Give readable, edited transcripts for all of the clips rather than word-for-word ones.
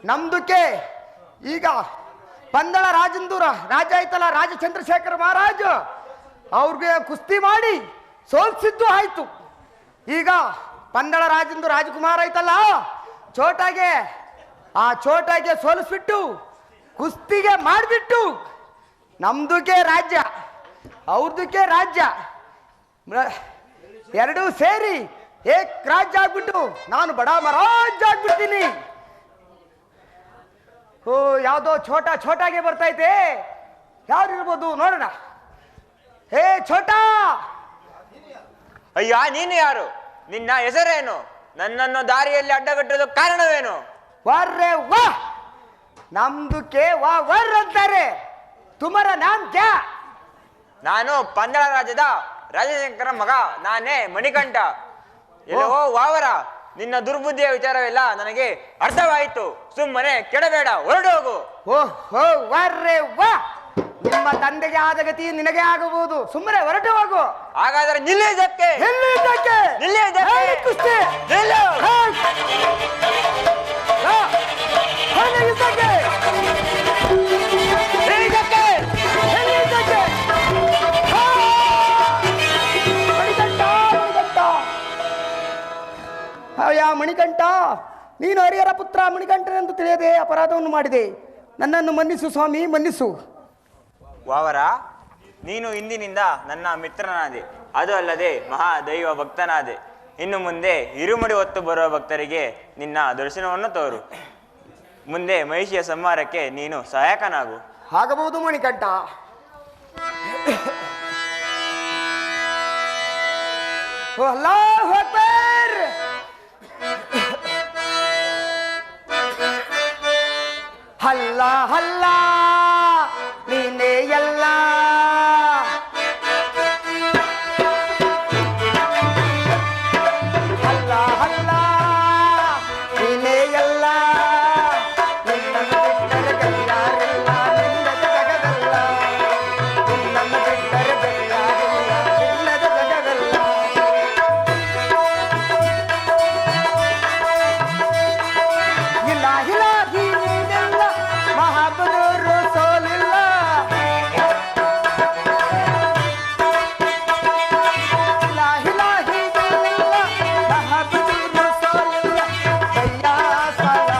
ನಮ್ದಕ್ಕೆ ಈಗ ಪಂದಳ ರಾಜಂದೂರ ರಾಜ ಆಯ್ತಲ್ಲ, ರಾಜ ಚಂದ್ರಶೇಖರ ಮಹಾರಾಜ ಅವ್ರಿಗೆ ಕುಸ್ತಿ ಮಾಡಿ ಸೋಲ್ಸಿದ್ದು ಆಯ್ತು. ಈಗ ಪಂದಳ ರಾಜಂದು ರಾಜಕುಮಾರ ಆಯ್ತಲ್ಲ, ಚೋಟಾಗೆ ಸೋಲಿಸ್ಬಿಟ್ಟು ಕುಸ್ತಿಗೆ ಮಾಡಿಬಿಟ್ಟು ನಮ್ದಕ್ಕೆ ರಾಜ್ಯ ಅವ್ರದಕ್ಕೆ ರಾಜ್ಯ ಎರಡೂ ಸೇರಿ ಏಕ್ ರಾಜ್ಯ ಆಗ್ಬಿಟ್ಟು ನಾನು ಬಡ ಮಹಾರಾಜ ಆಗ್ಬಿಡ್ತೀನಿ. ಓ ಯಾವುದೋ ಛೋಟಾಗೆ ಬರ್ತೈತೆ, ಯಾರಿರ್ಬೋದು ನೋಡೋಣ. ಹೇ ಛೋಟಾ! ಅಯ್ಯ, ನೀನು ಯಾರು? ನಿನ್ನ ಹೆಸರೇನು? ನನ್ನನ್ನು ದಾರಿಯಲ್ಲಿ ಅಡ್ಡಗಟ್ಟೋದು ಕಾರಣವೇನು? ವರ್ರೆ ವಾ, ನಮ್ದಕ್ಕೆ ವಾ ವರ್ ಅಂತಾರೆ. ತುಮರ ನಾಮ್ ಕ್ಯಾ? ನಾನು ಪಂದಳ ರಾಜ್ಯದ ರಾಜಶೇಖರ ಮಗ, ನಾನೇ ಮಣಿಕಂಠ. ಎಲ್ಲವೋ ವಾವರ, ನಿನ್ನ ದುರ್ಬುದ್ಧಿಯ ವಿಚಾರವೆಲ್ಲ ನನಗೆ ಅರ್ಥವಾಯಿತು. ಸುಮ್ಮನೆ ಕೆಡಬೇಡ, ಹೊರಡು ಹೋಗು. ಓಹೋ ವರ್ರೆ ವಾ, ನಿಮ್ಮ ತಂದೆಗೆ ಆದ ಗತಿ ನಿನಗೆ ಆಗಬಹುದು. ಸುಮ್ಮನೆ ಹೊರಟು ಹೋಗು. ಹಾಗಾದ್ರೆ ನಿಲ್ಲಿದ್ದಕ್ಕೆ ಮಣಿಕಂಠ, ನೀನು ಹರಿಹರ ಪುತ್ರ ಮಣಿಕಂಠನೆಂದು ತಿಳಿಯದೆ ಅಪರಾಧವನ್ನು ಮಾಡಿದೆ. ನನ್ನನ್ನು ಮನ್ನಿಸು ಸ್ವಾಮಿ, ಮನ್ನಿಸು. ವಾವರ, ನೀನು ಇಂದಿನಿಂದ ನನ್ನ ಮಿತ್ರನಾದೆ, ಅದು ಅಲ್ಲದೆ ಮಹಾದೈವ ಭಕ್ತನಾದೆ. ಇನ್ನು ಮುಂದೆ ಇರುಮುಡಿ ಹೊತ್ತು ಬರುವ ಭಕ್ತರಿಗೆ ನಿನ್ನ ದರ್ಶನವನ್ನು ತೋರು. ಮುಂದೆ ಮಹಿಷಿಯ ಸಂಹಾರಕ್ಕೆ ನೀನು ಸಹಾಯಕನಾಗು. ಆಗಬಹುದು ಮಣಿಕಂಠ. ಅಲ್ಲಾಹು ಅಕ್ಬರ್. ಹಲ್ಲ ಹಲ್ಲ ನೀನೇ ಎಲ್ಲ, ಹಲ್ಲ ಹಲ್ಲ ನೀನೇ ಎಲ್ಲ, ನಿನ್ನನ್ನು ಬಿಟ್ಟರೆ ಗತಿಯಾರಿಲ್ಲ ನಿನ್ನ ಜಗದಲ್ಲ, ನಿನ್ನನ್ನು ಬಿಟ್ಟರೆ ಗತಿಯಾರಿಲ್ಲ ನಿನ್ನದ ಜಗದಲ್ಲ. ಇಲ್ಲ ಇಲ್ಲ ನೀನೆಲ್ಲ ಮಹಾಬಲರು ಸೋಲಿಲ್ಲ, ಇಲ್ಲ ಇಲ್ಲ ಹೀಗೆಲ್ಲ ಮಹಾಬಲರು ಸೋಲಿಲ್ಲ. ಕಯ್ಯ ಸಲ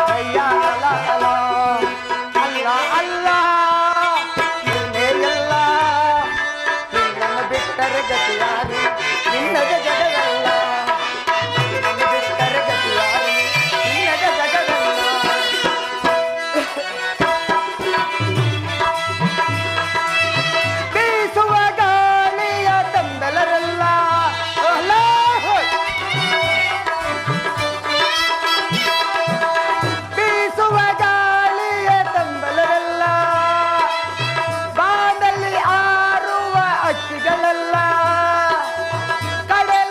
ಕಯ್ಯ ಅಲ ಅಲ, ಅಲ್ಲ ಅಲ್ಲ ನೀನೇ ಎಲ್ಲ, ನಿನ್ನನ್ನು ಬಿಟ್ಟರೆ ಗತಿಯಾರಿ ನಿನ್ನದ ಜಗದಲ್ಲ, ನಿನ್ನನ್ನು ಬಿಟ್ಟರೆ ಗತಿಯಾರಿ ನಿನ್ನದ ಜಗದಲ್ಲ. ಬೀಸುವ ಗಾಳಿಯ ತಂಬೆಲರೆಲ್ಲ, ಬೀಸುವ ಗಾಳಿಯ ತಂಬೆಲರೆಲ್ಲ, ಬಾನಲ್ಲಿ ಆರುವ ಅಕ್ಕಿಗಳೆಲ್ಲ, ಕಡಲ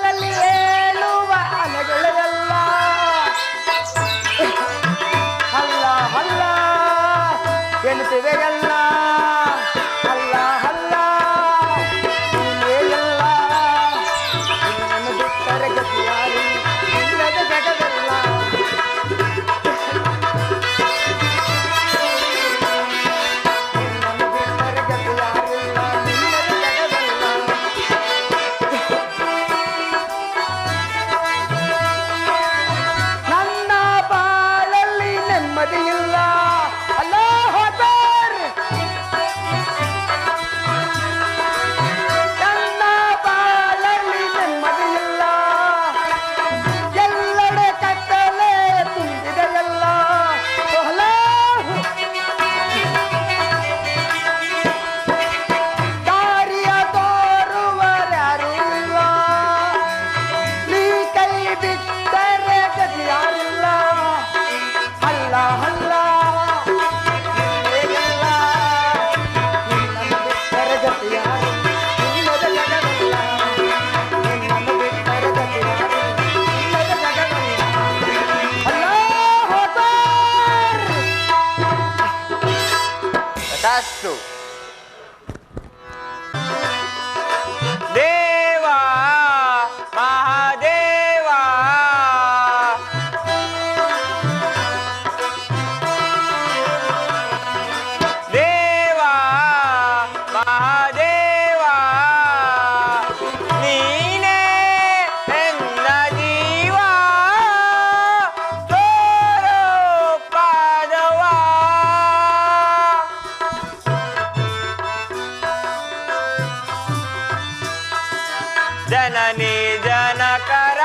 ಜನನಿ ಜನಕರ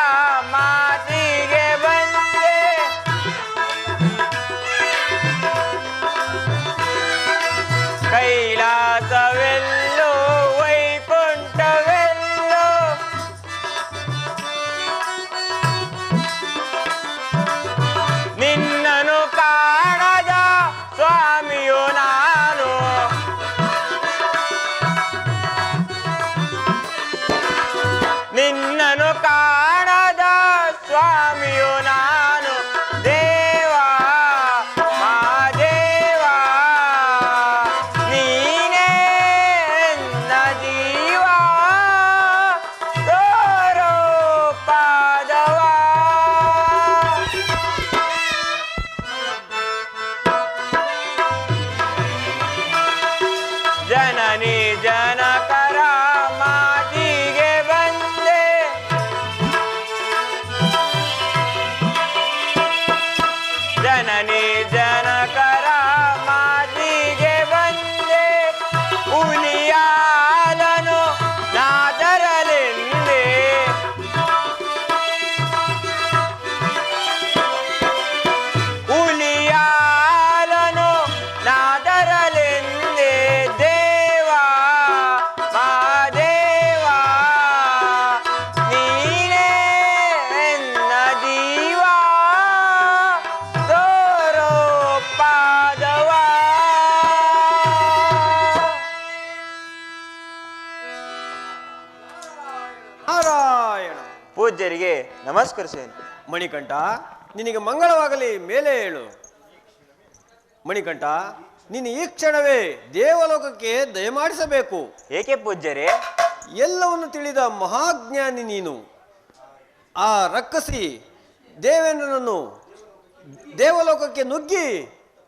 ಮಾತಿಗೆ ಬಂದೆ, ಕೈಲಾಸವೆಲ್ಲೋ ವೈಕುಂಠವೆಲ್ಲೋ, ನಿನ್ನನು ಕಾಣದ ಸ್ವಾಮಿಯು ನಾನು, ನಿನ್ನನು ಕಾಣದ ಸ್ವಾಮಿಯು ನಾನು, ದೇವಾ ಮಹಾದೇವ ನೀನೇ ನನ್ನ ಜೀವ, ತೋರೋ ಪಾದವ. ಜನನಿ ಜನಕರ ಮಾತಿಗೆ ಬಂದೆ, ಜನನಿ ಜನಕರ ಮಾತಿಗೆ ಬಂದೆ, ಹುಲಿಯಾಲನು ನಾ ತರಲೆಂದೆ, ಹುಲಿಯಾಲನು ನಾ ತರಲೆಂದೆ, ದೇವಾ ಮಹಾದೇವ ನೀನೇ ನನ್ನ ಜೀವ, ತೋರೋ ಪಾದವ. ನಾರಾಯಣ. ಪೂಜ್ಯರಿಗೆ ನಮಸ್ಕರಿಸೇನೆ. ಮಣಿಕಂಠ, ನಿನಗೆ ಮಂಗಳವಾಗಲಿ, ಮೇಲೆ ಹೇಳು. ಮಣಿಕಂಠ, ನೀನು ಈ ಕ್ಷಣವೇ ದೇವಲೋಕಕ್ಕೆ ದಯಮಾಡಿಸಬೇಕು. ಏಕೆ ಪೂಜ್ಯರೇ? ಎಲ್ಲವನ್ನು ತಿಳಿದ ಮಹಾಜ್ಞಾನಿ ನೀನು. ಆ ರಕ್ಕಸಿ ದೇವೇಂದ್ರನನ್ನು ದೇವಲೋಕಕ್ಕೆ ನುಗ್ಗಿ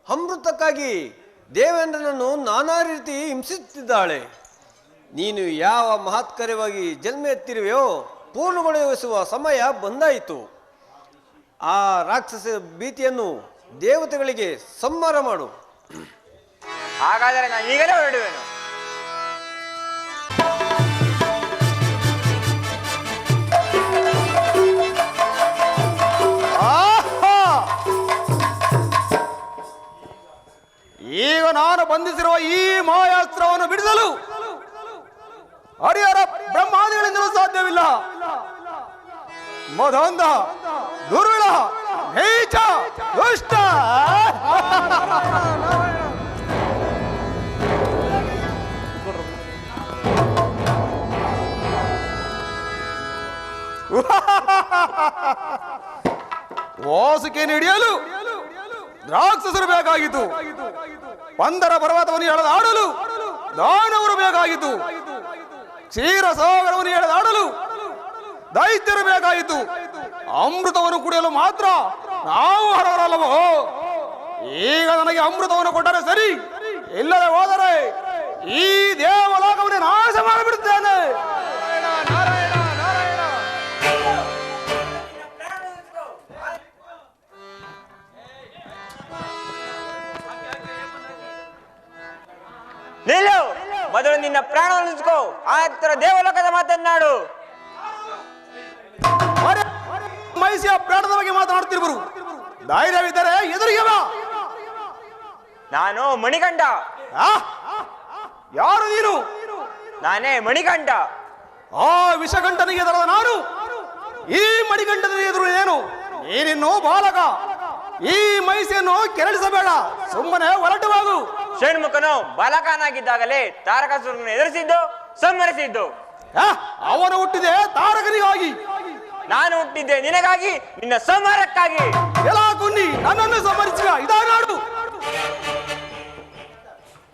ಅಮೃತಕ್ಕಾಗಿ ದೇವೇಂದ್ರನನ್ನು ನಾನಾ ರೀತಿ ಹಿಂಸಿಸುತ್ತಿದ್ದಾಳೆ. ನೀನು ಯಾವ ಮಹತ್ಕರವಾಗಿ ಜನ್ಮ ಎತ್ತಿರುವೆಯೋ ಪೂರ್ಣಗೊಳಿಸುವ ಸಮಯ ಬಂದಾಯಿತು. ಆ ರಾಕ್ಷಸ ಭೀತಿಯನ್ನು ದೇವತೆಗಳಿಗೆ ಸಂಹಾರ ಮಾಡು. ಹಾಗಾದರೆ ನಾನು ಈಗಲೇ ಹೊರಡುವೆನು. ಆಹಾ! ಈಗ ನಾನು ಬಂಧಿಸಿರುವ ಈ ಮಾಯಾಸ್ತ್ರವನ್ನು ಬಿಡಿಸಲು ಹರಿಹರ ಬ್ರಹ್ಮಾದಿಗಳಿಂದಲೂ ಸಾಧ್ಯವಿಲ್ಲ. ಮದಂಧ, ದುರ್ವಿಳ, ನೀಚ, ದುಷ್ಟ. ವಾಸುಕಿಯನ್ನು ಹಿಡಿಯಲು ರಾಕ್ಷಸರು ಬೇಕಾಗಿತ್ತು, ಪಂದರ ಪರ್ವತವನ್ನು ಎಳೆದಾಡಲು ದಾನವರು ಬೇಕಾಗಿತ್ತು, ಕ್ಷೀರ ಸಾಗರವನ್ನು ಎಳೆದಾಡಲು ದೈತ್ಯರು ಬೇಕಾಯಿತು, ಅಮೃತವನ್ನು ಕುಡಿಯಲು ಮಾತ್ರ ನಾವು ಹರವರಲ್ಲವೋ. ಈಗ ನನಗೆ ಅಮೃತವನ್ನು ಕೊಟ್ಟರೆ ಸರಿ, ಇಲ್ಲದೆ ಹೋದರೆ ಈ ದೇವಲೋಕವನ್ನೇ ನಾಶ ಮಾಡಿಬಿಡುತ್ತೇನೆ. ನಿಲ್ಲು, ಮೊದಲು ನಿನ್ನ ಪ್ರಾಣವನ್ನು ಉಳಿಸ್ಕೋ, ಆ ಹತ್ತಿರ ದೇವಲೋಕದ ಮಾತನ್ನಾಡು. ಮೈಸಿಯ ಪ್ರಾಣದ ಬಗ್ಗೆ ಮಾತನಾಡುತ್ತಿರುವರು, ಧೈರ್ಯವಿದ್ದರೆ ಎದುರಿಗೆ ಬಾ. ನಾನು ಮಣಿಕಂಠ. ಯಾರು ನೀನು? ನಾನೇ ಮಣಿಕಂಠ. ಆ ವಿಷಕಂಠನಿಗೆ ಎದುರದ ನಾನು ಈ ಮಣಿಕಂಠನಿಗೆ ಎದುರು ಏನು? ನೀನಿನ್ನು ಬಾಲಕ. ಈ ಮೈಸಿಯನ್ನು ಕೆರಳಿಸಬೇಡ, ಸುಮ್ಮನೆ ಹೊರಟು ಹೋಗು. ಷಣ್ಮುಖನು ಬಾಲಕನಾಗಿದ್ದಾಗಲೇ ತಾರಕಾಸುರನನ್ನು ಎದುರಿಸಿದ್ದು, ಸಂಹರಿಸಿದ್ದು. ಅವನು ಹುಟ್ಟಿದೆ ತಾರಕನಿಗಾಗಿ, ನಾನು ಹುಟ್ಟಿದ್ದೆ ನಿನಗಾಗಿ, ನಿನ್ನ ಸಂಹಾರಕ್ಕಾಗಿ. ಎಲ್ಲ ಕುನ್ನಿ ನನ್ನನ್ನು ಸಂಹರಿಸಿದ ಇದಾ ನಾಡು.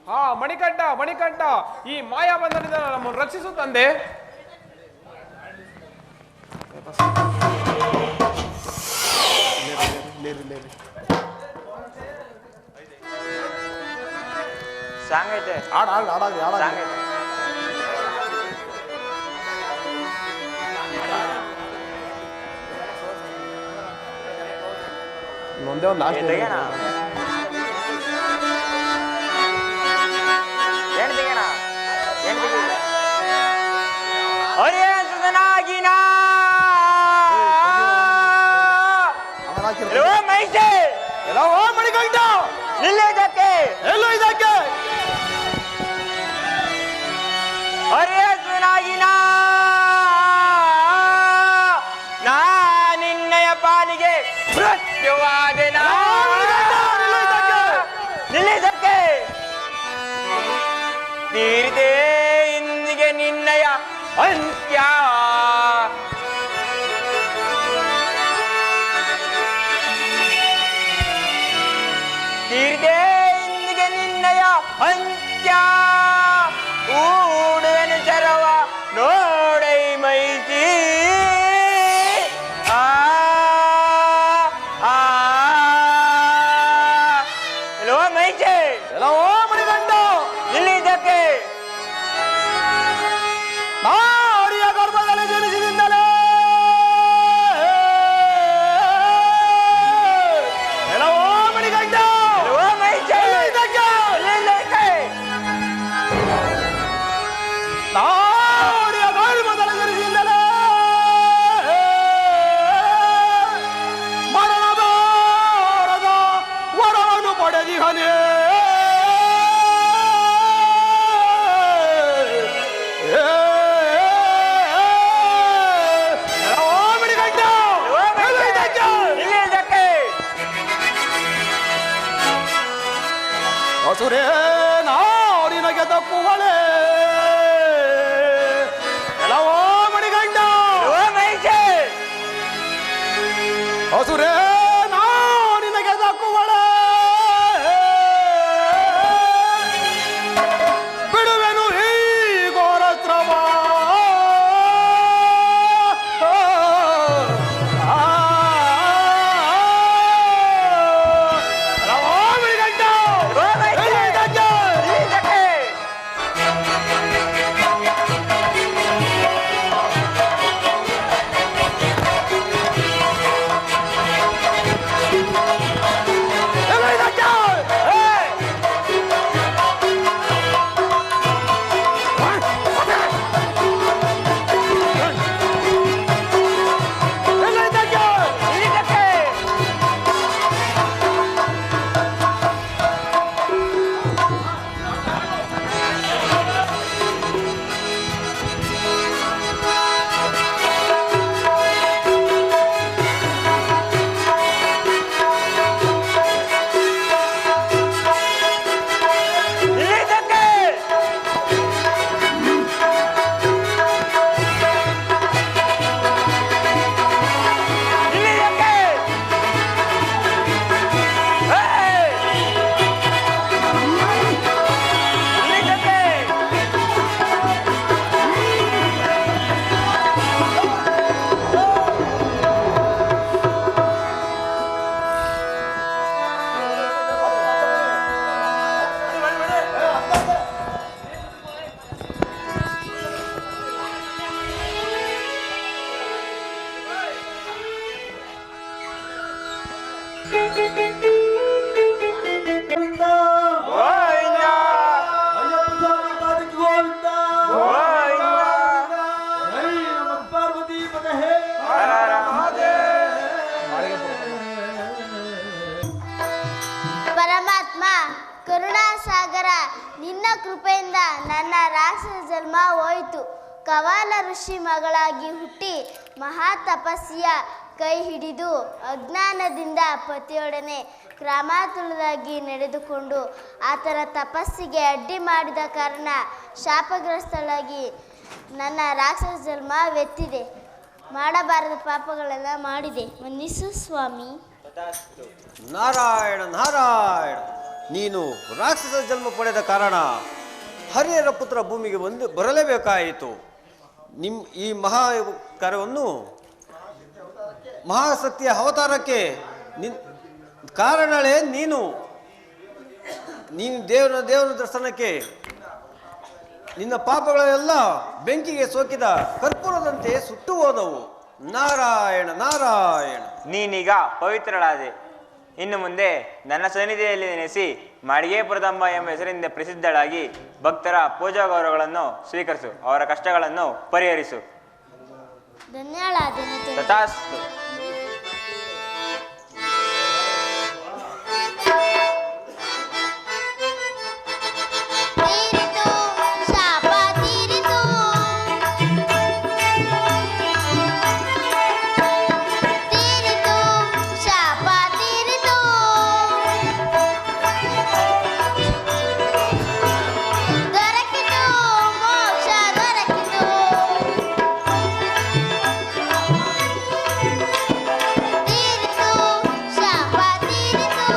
ಹಾ ಮಣಿಕಂಠ, ಮಣಿಕಂಠ, ಈ ಮಾಯಾ ಬಂಧನದಿಂದ ನಮ್ಮನ್ನು ರಕ್ಷಿಸು ತಂದೆ. ಸಾಂಗೈತೆ ಸಾಂಗೈತೆ. ಒಂದೇ ಒಂದು ಲಾಸ್ಟ್ ತೆಗೆಣ ಹರಿಯ ಸುಧನ ಸುನಾಗಿನಾ ಅವನಾಗಿರ್ತಾನೆ. ಮೈಸೆ ಎಲ್ಲವೋ ಮಣಿಕಂಠ ನಿಲ್ಲಿದ್ದಕ್ಕೆ ಎಲ್ಲೋ ಇದಕ್ಕೆ ಅರೆ ಸುನಾಗಿನಾ ನಾ ನಿನ್ನಯ ಪಾಲಿಗೆ ಮೃತ್ಯುವಾದೆನಾ ನಿಲ್ಲಿದ್ದಕ್ಕೆ ತೀರಿದೆ ಇಂದಿಗೆ ನಿನ್ನಯ ಅಂತ್ಯ ತೀರಿದೆ ಇಂದಿಗೆ ನಿನ್ನಯ ಅಂತ್ಯ ಊಡುವೆನು ಚರವ ನೋಡೈ ಮೈಸಿ ಆ ಆ ಎಲ್ಲೋ ಮೈಸೆ ಎಲ್ಲವೋ ಮಣಿಕಂಠ ನಿಲ್ಲಿದ್ದಕ್ಕೆ ನಾರಿಯ ಗರ್ಭದಲ್ಲಿ ಜನಿಸಿದಿಂದಲೇ ಎಲ್ಲವೋ ಮಣಿಕಂಠ ಎಲ್ಲೋ ಮೈಸೆ ಇದಕ್ಕೆ ನಿಲ್ಲಿದ್ದಕ್ಕೆ ನಾರಿಯ ಗರ್ಭದಲ್ಲಿ ಜನಿಸಿದಿಂದಲೇ ಮರಣದ ವರವನ್ನು ಪಡೆದಿಹನೇ ನಿಲ್ಲಿದ್ದಕ್ಕೆ ಹಸುರೇ ನಾರಿನಗೆ ತಪ್ಪುಗಳೇ ಎಲ್ಲವೋ ಮಣಿಗಂಡ ಎಲ್ಲೋ ಮೈಸೆ ಹಸುರೇ ನಾರಿನಗೆ ತಪ್ಪುಗಳೇ ಬಿಡುವೆನು ಈ ಘೋರಸ್ರವ ಎಲ್ಲವೋ ಮಣಿಗಂಡ ನಿಲ್ಲಿದ್ದಕ್ಕೆ ನಿಲ್ಲಿದ್ದಕ್ಕೆ ನಿಲ್ಲಿದ್ದಕ್ಕೆ ನಿಲ್ಲಿದ್ದಕ್ಕೆ ನಿಲ್ಲಿದ್ದಕ್ಕೆ ಗೋವಿಂದ ಪರಮಾತ್ಮ ಕರುಣಾಸಾಗರ ನಿನ್ನ ಕೃಪೆಯಿಂದ ನನ್ನ ರಾಕ್ಷಸ ಜನ್ಮ ಹೋಯಿತು. ಕವಾಲ ಋಷಿ ಮಗಳಾಗಿ ಹುಟ್ಟಿ ಮಹಾ ತಪಸ್ಸಿಯ ಕೈ ಹಿಡಿದು ಅಜ್ಞಾನದಿಂದ ಪತಿಯೊಡನೆ ಕ್ರಮಾತುರವಾಗಿ ನಡೆದುಕೊಂಡು ಆತನ ತಪಸ್ಸಿಗೆ ಅಡ್ಡಿ ಮಾಡಿದ ಕಾರಣ ಶಾಪಗ್ರಸ್ತಳಾಗಿ ನನ್ನ ರಾಕ್ಷಸ ಜನ್ಮವೆತ್ತಿದೆ. ಮಾಡಬಾರದ ಪಾಪಗಳೆಲ್ಲ ಮಾಡಿದೆ, ಮನ್ನಿಸು ಸ್ವಾಮಿ. ನಾರಾಯಣ ನಾರಾಯಣ, ನೀನು ರಾಕ್ಷಸ ಜನ್ಮ ಪಡೆದ ಕಾರಣ ಹರಿಹರ ಪುತ್ರ ಭೂಮಿಗೆ ಬರಲೇಬೇಕಾಯಿತು. ಈ ಮಹಾ ಕಾರ್ಯವನ್ನು ಮಹಾಶಕ್ತಿಯ ಅವತಾರಕ್ಕೆ ಕಾರಣಳೇ ನೀನು. ದೇವರ ದರ್ಶನಕ್ಕೆ ನಿನ್ನ ಪಾಪಗಳೆಲ್ಲ ಬೆಂಕಿಗೆ ಸೋಕಿದ ಕರ್ಪೂರದಂತೆ ಸುಟ್ಟು ಹೋದವು. ನಾರಾಯಣ ನಾರಾಯಣ. ನೀನೀಗ ಪವಿತ್ರಳಾದೆ. ಇನ್ನು ಮುಂದೆ ನನ್ನ ಸನ್ನಿಧಿಯಲ್ಲಿ ನೆನೆಸಿ ಮಾಡಿಗೆಪುರದಂಬ ಎಂಬ ಹೆಸರಿಂದ ಪ್ರಸಿದ್ಧಳಾಗಿ ಭಕ್ತರ ಪೂಜಾ ಗೌರವಗಳನ್ನು ಸ್ವೀಕರಿಸು, ಅವರ ಕಷ್ಟಗಳನ್ನು ಪರಿಹರಿಸು. ಧನ್ಯಳಾದೆನು ತಂದೆ. ತಥಾಸ್ತು. ತೀರಿತು ಶಾಪ ತೀರಿತು, ತೀರಿತು ಶಾಪ ತೀರಿತು, ದೊರಕಿತು ಮೋಕ್ಷ ದೊರಕಿತು, ತೀರಿತು ಶಾಪ ತೀರಿತು,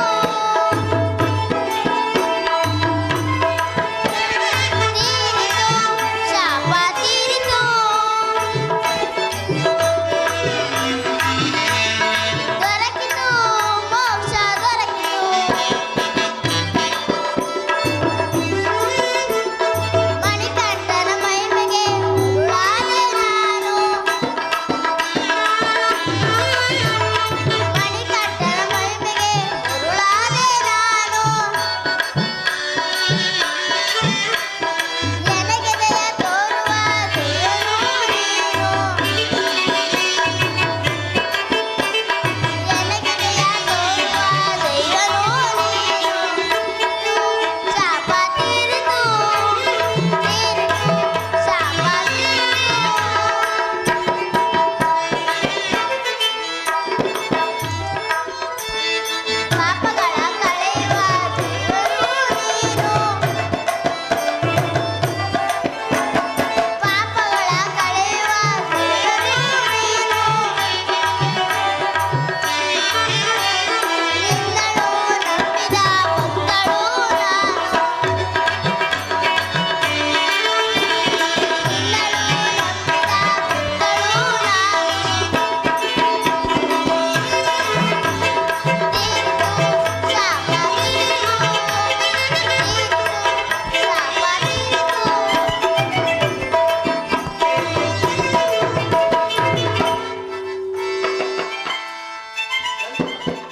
ತೀರಿತು ಶಾಪ ತೀರಿತು, ದೊರಕಿತು ಮೋಕ್ಷ ದೊರಕಿತು, ಮಣಿಕಂಠನ ಮಹಿಮೆಗೆ ಉರುಳಾದೆ ನಾನು, ಮಣಿಕಂಠನ ಮಹಿಮೆಗೆ ಉರುಳಾದೆ ನಾನು, ಎನಗೆದೆಯ ತೋರುವ ದೇವನು ನೀನು, ಎನಗೆದೆಯ ತೋರುವ ದೇವನು ನೀನು, ಶಾಪ ತೀರಿತು, ತೀರಿತು ಶಾಪ ತೀರಿತು, ಪಾಪಗಳ ಕಳೆಯುವ ದೇವರು ನೀನು, ಪಾಪಗಳ ಕಳೆಯುವ ದೇವರು ನೀನು, ನಿನ್ನಳು ನಂಬಿದ ಭಕ್ತಳು ನಾನು, ನಿನ್ನಳು ನಂಬಿದ ಭಕ್ತಳು ನಾನು, ತೀರಿತು ಶಾಪ ತೀರಿತು, ತೀರಿತು ಶಾಪ ತೀರಿತು.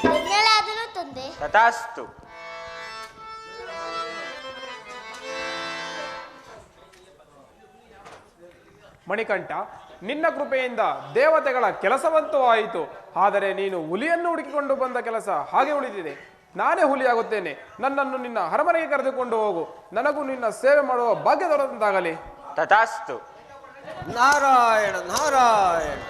ಧನ್ಯಳಾದೆನು ತಂದೆ. ತಥಾಸ್ತು. ಮಣಿಕಂಠ, ನಿನ್ನ ಕೃಪೆಯಿಂದ ದೇವತೆಗಳ ಕೆಲಸವಂತೂ ಆಯಿತು. ಆದರೆ ನೀನು ಹುಲಿಯನ್ನು ಹುಡುಕಿಕೊಂಡು ಬಂದ ಕೆಲಸ ಹಾಗೆ ಉಳಿದಿದೆ. ನಾನೇ ಹುಲಿಯಾಗುತ್ತೇನೆ. ನನ್ನನ್ನು ನಿನ್ನ ಅರಮನೆಗೆ ಕರೆದುಕೊಂಡು ಹೋಗು. ನನಗೂ ನಿನ್ನ ಸೇವೆ ಮಾಡುವ ಭಾಗ್ಯ ದೊರೆತಂತಾಗಲಿ. ತಥಾಸ್ತು. ನಾರಾಯಣ ನಾರಾಯಣ.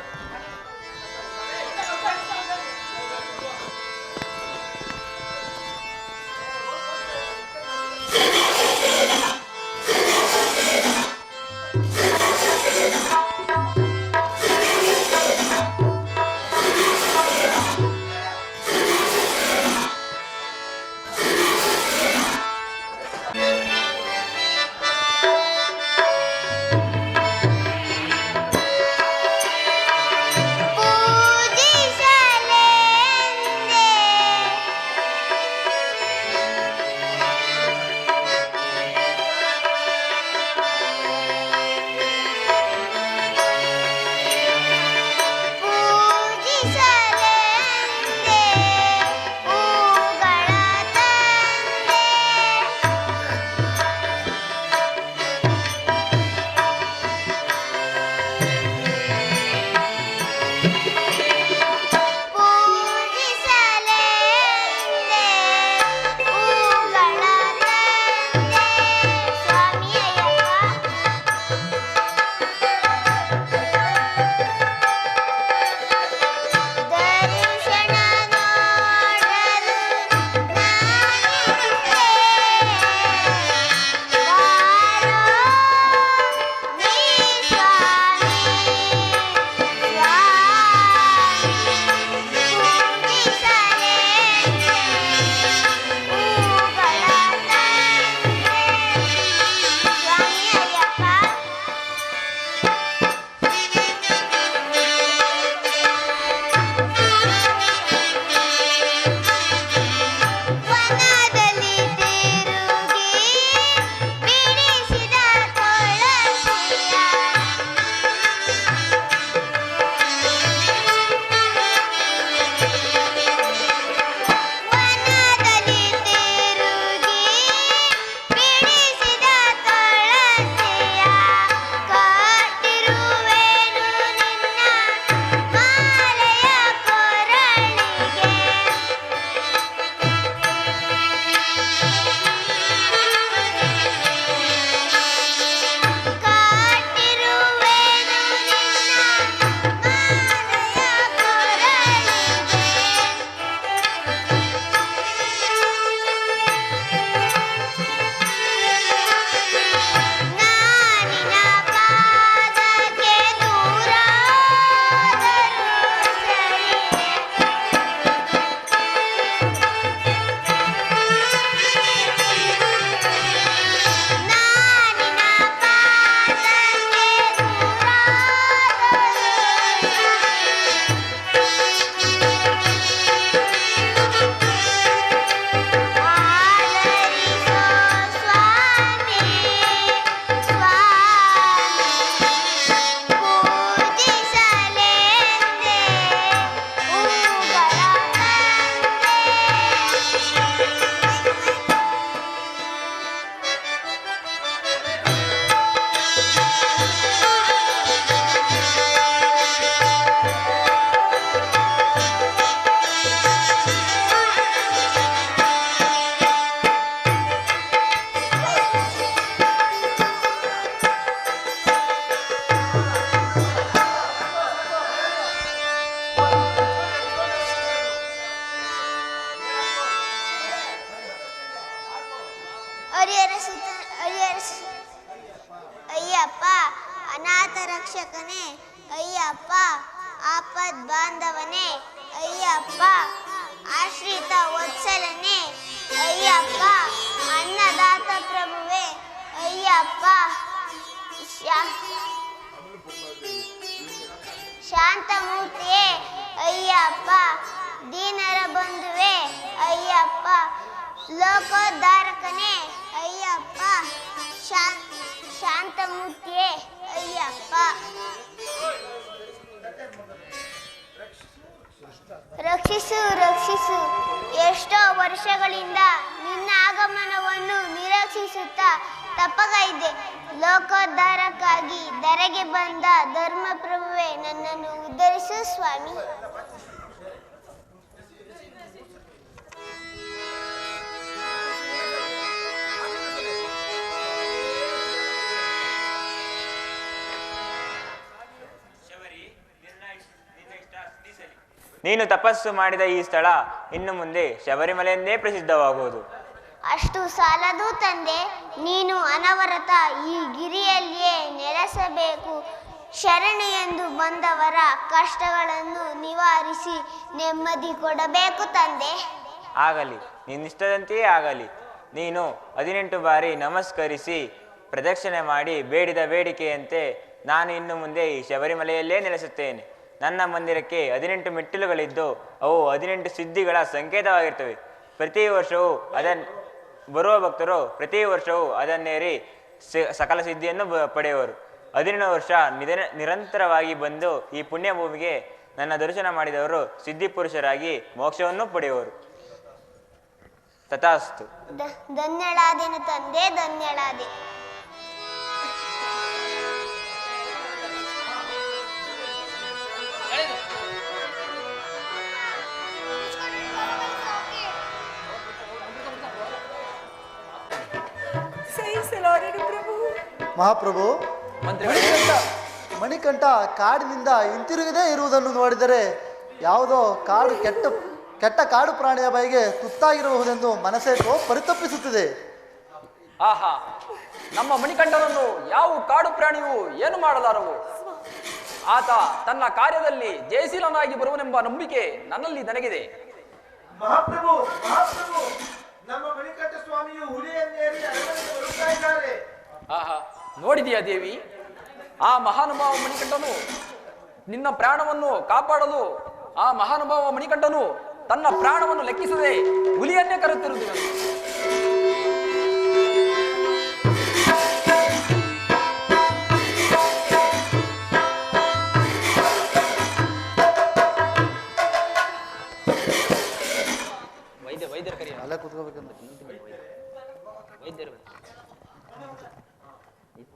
ಅಯ್ಯಪ್ಪ ಆಪದ್ ಬಾಂಧವನೇ ಅಯ್ಯಪ್ಪ ಆಶ್ರಿತ ವತ್ಸಲನೇ ಅಯ್ಯಪ್ಪ ಅನ್ನದಾತ ಪ್ರಭುವೇ ಅಯ್ಯಪ್ಪ ಶಾಂತಮೂರ್ತಿಯೇ ಅಯ್ಯಪ್ಪ ದೀನರ ಬಂಧುವೇ ಅಯ್ಯಪ್ಪ ಲೋಕೋದ್ಧಾರಕನೇ ಅಯ್ಯಪ್ಪ ಶಾಂತಮೂರ್ತಿಯೇ ಅಯ್ಯಪ್ಪ ರಕ್ಷಿಸು ರಕ್ಷಿಸು. ಎಷ್ಟೋ ವರ್ಷಗಳಿಂದ ನಿನ್ನ ಆಗಮನವನ್ನು ನಿರೀಕ್ಷಿಸುತ್ತಾ ತಪಗೈದೆ. ಲೋಕೋದ್ಧಾರಕ್ಕಾಗಿ ಧರೆಗೆ ಬಂದ ಧರ್ಮಪ್ರಭುವೇ ನನ್ನನ್ನು ಉದ್ಧರಿಸು ಸ್ವಾಮಿ. ನೀನು ತಪಸ್ಸು ಮಾಡಿದ ಈ ಸ್ಥಳ ಇನ್ನು ಮುಂದೆ ಶಬರಿಮಲೆಯೆಂದೇ ಪ್ರಸಿದ್ಧವಾಗುವುದು. ಅಷ್ಟು ಸಾಲದು ತಂದೆ. ನೀನು ಅನವರತ ಈ ಗಿರಿಯಲ್ಲಿಯೇ ನೆಲೆಸಬೇಕು. ಶರಣು ಎಂದು ಬಂದವರ ಕಷ್ಟಗಳನ್ನು ನಿವಾರಿಸಿ ನೆಮ್ಮದಿ ಕೊಡಬೇಕು ತಂದೆ. ಆಗಲಿ, ನಿನ್ನಿಷ್ಟದಂತೆಯೇ ಆಗಲಿ. ನೀನು 18 ಬಾರಿ ನಮಸ್ಕರಿಸಿ ಪ್ರದಕ್ಷಿಣೆ ಮಾಡಿ ಬೇಡಿದ ಬೇಡಿಕೆಯಂತೆ ನಾನು ಇನ್ನು ಮುಂದೆ ಈ ಶಬರಿಮಲೆಯಲ್ಲೇ ನೆಲೆಸುತ್ತೇನೆ. ನನ್ನ ಮಂದಿರಕ್ಕೆ 18 ಮೆಟ್ಟಿಲುಗಳಿದ್ದು ಅವು 18 ಸಿದ್ಧಿಗಳ ಸಂಕೇತವಾಗಿರ್ತವೆ. ಪ್ರತಿ ವರ್ಷವೂ ಬರುವ ಭಕ್ತರು ಪ್ರತಿ ವರ್ಷವೂ ಅದನ್ನೇರಿ ಸಕಲ ಸಿದ್ಧಿಯನ್ನು ಪಡೆಯುವರು. 17 ವರ್ಷ ನಿರಂತರವಾಗಿ ಬಂದು ಈ ಪುಣ್ಯ ಭೂಮಿಗೆ ನನ್ನ ದರ್ಶನ ಮಾಡಿದವರು ಸಿದ್ಧಿ ಪುರುಷರಾಗಿ ಮೋಕ್ಷವನ್ನು ಪಡೆಯುವರು. ತಥಾಸ್ತು. ಧನ್ಯಳಾದೆನು ತಂದೆ, ಧನ್ಯಳಾದೆ. ಮಹಾಪ್ರಭು, ಮಣಿಕಂಠ ಕಾಡಿನಿಂದ ಹಿಂತಿರುಗದೇ ಇರುವುದನ್ನು ನೋಡಿದರೆ ಯಾವುದೋ ಕಾಡು ಕೆಟ್ಟ ಕಾಡು ಪ್ರಾಣಿಯ ಬಾಯಿಗೆ ತುತ್ತಾಗಿರಬಹುದೆಂದು ಮನಸ್ಸೇಟು ಪರಿತಪ್ಪಿಸುತ್ತದೆ. ಆಹಾ, ನಮ್ಮ ಮಣಿಕಂಠನನ್ನು ಯಾವ ಕಾಡು ಪ್ರಾಣಿಯೂ ಏನು ಮಾಡಲಾರವು. ಆತ ತನ್ನ ಕಾರ್ಯದಲ್ಲಿ ಜಯಶೀಲನಾಗಿ ಬರುವನೆಂಬ ನಂಬಿಕೆ ನನ್ನಲ್ಲಿ ನನಗಿದೆ. ಮಹಾಪ್ರಭು, ನಮ್ಮ ಮಣಿಕಂಠ ಸ್ವಾಮಿಯು ಹುಲಿಯನ್ನೇರಿ ಅರಮನೆಗೆ ಬರುತ್ತಾ ಇದ್ದಾರೆ. ಆಹಾ, ನೋಡಿದೆಯಾ ದೇವಿ? ಆ ಮಹಾನುಭಾವ ಮಣಿಕಂಠನು ನಿನ್ನ ಪ್ರಾಣವನ್ನು ಕಾಪಾಡಲು ಆ ಮಹಾನುಭಾವ ಮಣಿಕಂಠನು ತನ್ನ ಪ್ರಾಣವನ್ನು ಲೆಕ್ಕಿಸದೆ ಹುಲಿಯನ್ನೇ ಕರೆತಿರುವುದು. ವೈದ್ಯರ ಕರೆಯ ಅಲ್ಲೇ ಕೂತ್ಕೋಬೇಕಂತ ವೈದ್ಯರು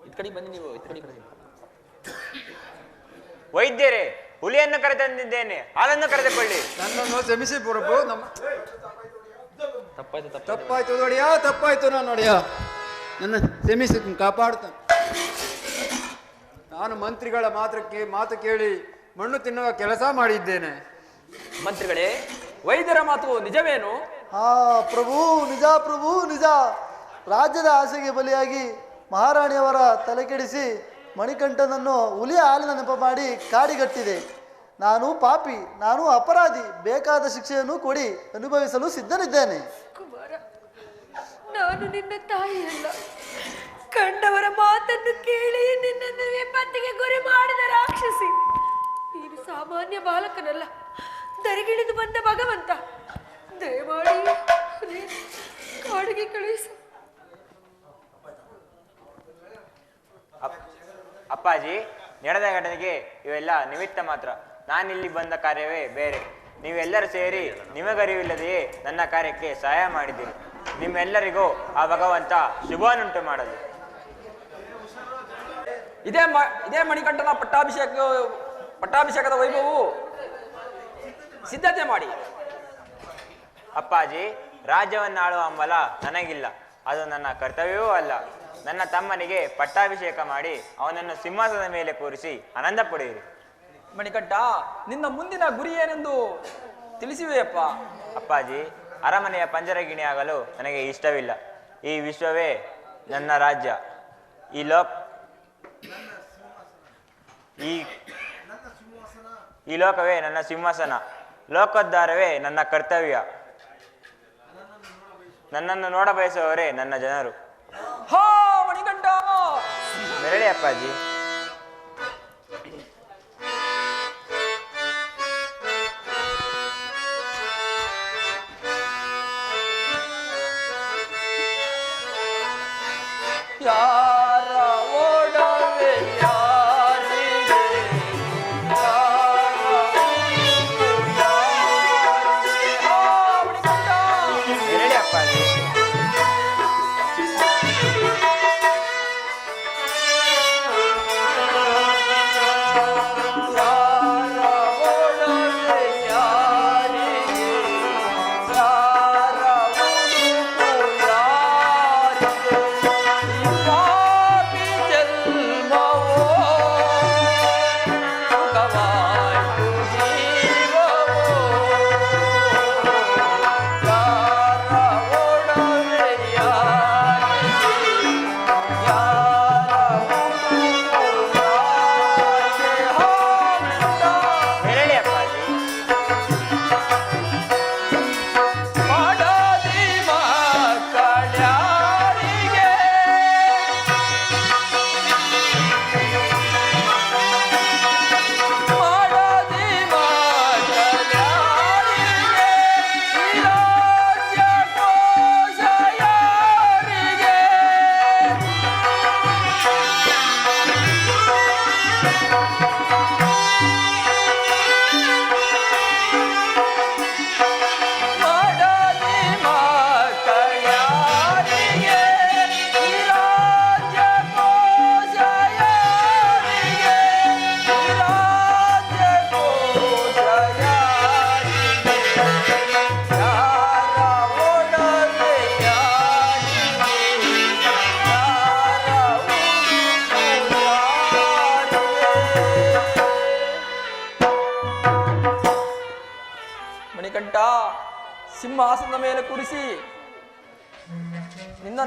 ಇದ್ ಕಡೆ ಬನ್ನಿ, ನೀವು ಇದ್ ಕಡೆ ಬನ್ನಿ. ವೈದ್ಯರೇ, ಹುಲಿಯನ್ನು ಕರೆತಂದಿದ್ದೇನೆ, ಹಾಲನ್ನು ಕರೆದುಕೊಳ್ಳಿ. ನನ್ನನ್ನು ಕ್ಷಮಿಸಿ ಪ್ರಭು. ತಪ್ಪಾಯ್ತು ನೋಡಿಯ, ತಪ್ಪಾಯ್ತು ನಾನು ನೋಡಿಯ. ನನ್ನ ಕ್ಷಮಿಸಿ ಕಾಪಾಡುತ್ತಾನೆ. ನಾನು ಮಂತ್ರಿಗಳ ಮಾತು ಕೇಳಿ ಮಣ್ಣು ತಿನ್ನುವ ಕೆಲಸ ಮಾಡಿದ್ದೇನೆ. ಮಂತ್ರಿಗಳೇ, ವೈದ್ಯರ ಮಾತು ನಿಜವೇನು? ಪ್ರಭು, ನಿಜ ಪ್ರಭು, ನಿಜ. ರಾಜ್ಯದ ಆಸೆಗೆ ಬಲಿಯಾಗಿ ಮಹಾರಾಣಿಯವರ ತಲೆಕೆಡಿಸಿ ಮಣಿಕಂಠನನ್ನು ಹುಲಿಯ ಹಾಲಿನ ನೆಪ ಮಾಡಿ ಕಾಡಿಗಟ್ಟಿದೆ. ನಾನು ಪಾಪಿ, ನಾನು ಅಪರಾಧಿ. ಬೇಕಾದ ಶಿಕ್ಷೆಯನ್ನು ಕೊಡಿ, ಅನುಭವಿಸಲು ಸಿದ್ಧನಿದ್ದೇನೆ. ಕುಮಾರ, ನಾನು ನಿನ್ನ ತಾಯಿಯಲ್ಲ. ಕಂಡವರ ಮಾತನ್ನು ಕೇಳಿ ನಿನ್ನನ್ನು ವಿಪತ್ತಿಗೆ ಗುರಿ ಮಾಡಿದ ರಾಕ್ಷಸಿ. ನೀನು ಸಾಮಾನ್ಯ ಬಾಲಕನಲ್ಲ, ದರಿಗಿಳಿದು ಬಂದ ಭಗವಂತ. ದಯಮಾಡಿ ಕಾಡಿಗೆ ಕಳುಹಿಸು. ಅಪ್ಪಾಜಿ, ನಡೆದ ಘಟನೆಗೆ ಇವೆಲ್ಲ ನಿಮಿತ್ತ ಮಾತ್ರ. ನಾನಿಲ್ಲಿ ಬಂದ ಕಾರ್ಯವೇ ಬೇರೆ. ನೀವೆಲ್ಲರೂ ಸೇರಿ ನಿಮಗರಿವಿಲ್ಲದೆಯೇ ನನ್ನ ಕಾರ್ಯಕ್ಕೆ ಸಹಾಯ ಮಾಡಿದ್ದೀರಿ. ನಿಮ್ಮೆಲ್ಲರಿಗೂ ಆ ಭಗವಂತ ಶುಭವನ್ನುಂಟು ಮಾಡಲಿ. ಇದೇ ಮಣಿಕಂಠನ ಪಟ್ಟಾಭಿಷೇಕದ ವೈಭವವು ಸಿದ್ಧತೆ ಮಾಡಿ. ಅಪ್ಪಾಜಿ, ರಾಜ್ಯವನ್ನಾಳುವ ಹಂಬಲ ನನಗಿಲ್ಲ. ಅದು ನನ್ನ ಕರ್ತವ್ಯವೂ ಅಲ್ಲ. ನನ್ನ ತಮ್ಮನಿಗೆ ಪಟ್ಟಾಭಿಷೇಕ ಮಾಡಿ ಅವನನ್ನು ಸಿಂಹಾಸನದ ಮೇಲೆ ಕೂರಿಸಿ ಆನಂದ ಪಡೆಯಿರಿ. ಮಣಿಕಂಠ, ನಿನ್ನ ಮುಂದಿನ ಗುರಿ ಏನೆಂದು ತಿಳಿಸಿವೆಯಪ್ಪ. ಅಪ್ಪಾಜಿ, ಅರಮನೆಯ ಪಂಜರಗಿಣಿಯಾಗಲು ನನಗೆ ಇಷ್ಟವಿಲ್ಲ. ಈ ವಿಶ್ವವೇ ನನ್ನ ರಾಜ್ಯ. ಈ ಲೋಕವೇ ನನ್ನ ಸಿಂಹಾಸನ, ಲೋಕೋದ್ಧಾರವೇ ನನ್ನ ಕರ್ತವ್ಯ. ನನ್ನನ್ನು ನೋಡ ಬಯಸುವವರೇ ನನ್ನ ಜನರು. ಹಾ ಮಣಿಕಂಠ, ಮೆರಳಿ ಅಪ್ಪಾಜಿ. ಯಾರ ಓಡವೆ ಯಾರಿಗೆ, ಹಾ ಮಣಿಕಂಠ. ಮೆರಳಿ ಅಪ್ಪಾಜಿ. ಮಣಿಕಂಠ, ಸಿಂಹಾಸನದ ಮೇಲೆ ಕೂರಿಸಿ ನಿನ್ನ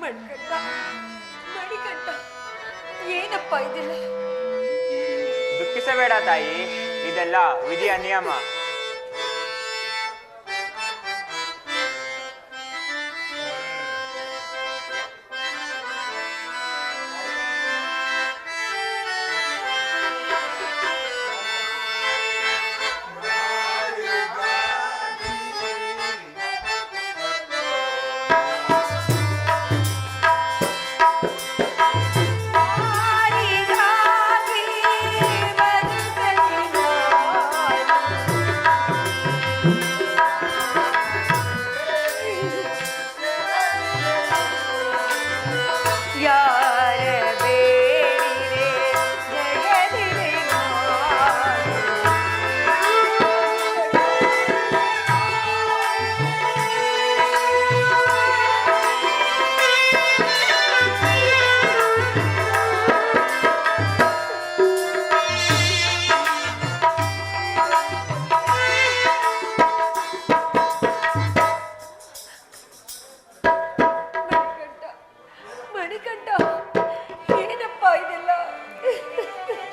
ಮಣಿಕಂಠ, ಮಣಿಕಂಠ, ಏನಪ್ಪ ಇದೆಲ್ಲ? ದುಃಖಿಸಬೇಡ ತಾಯಿ, ಇದೆಲ್ಲ ವಿಧಿಯ ನಿಯಮ.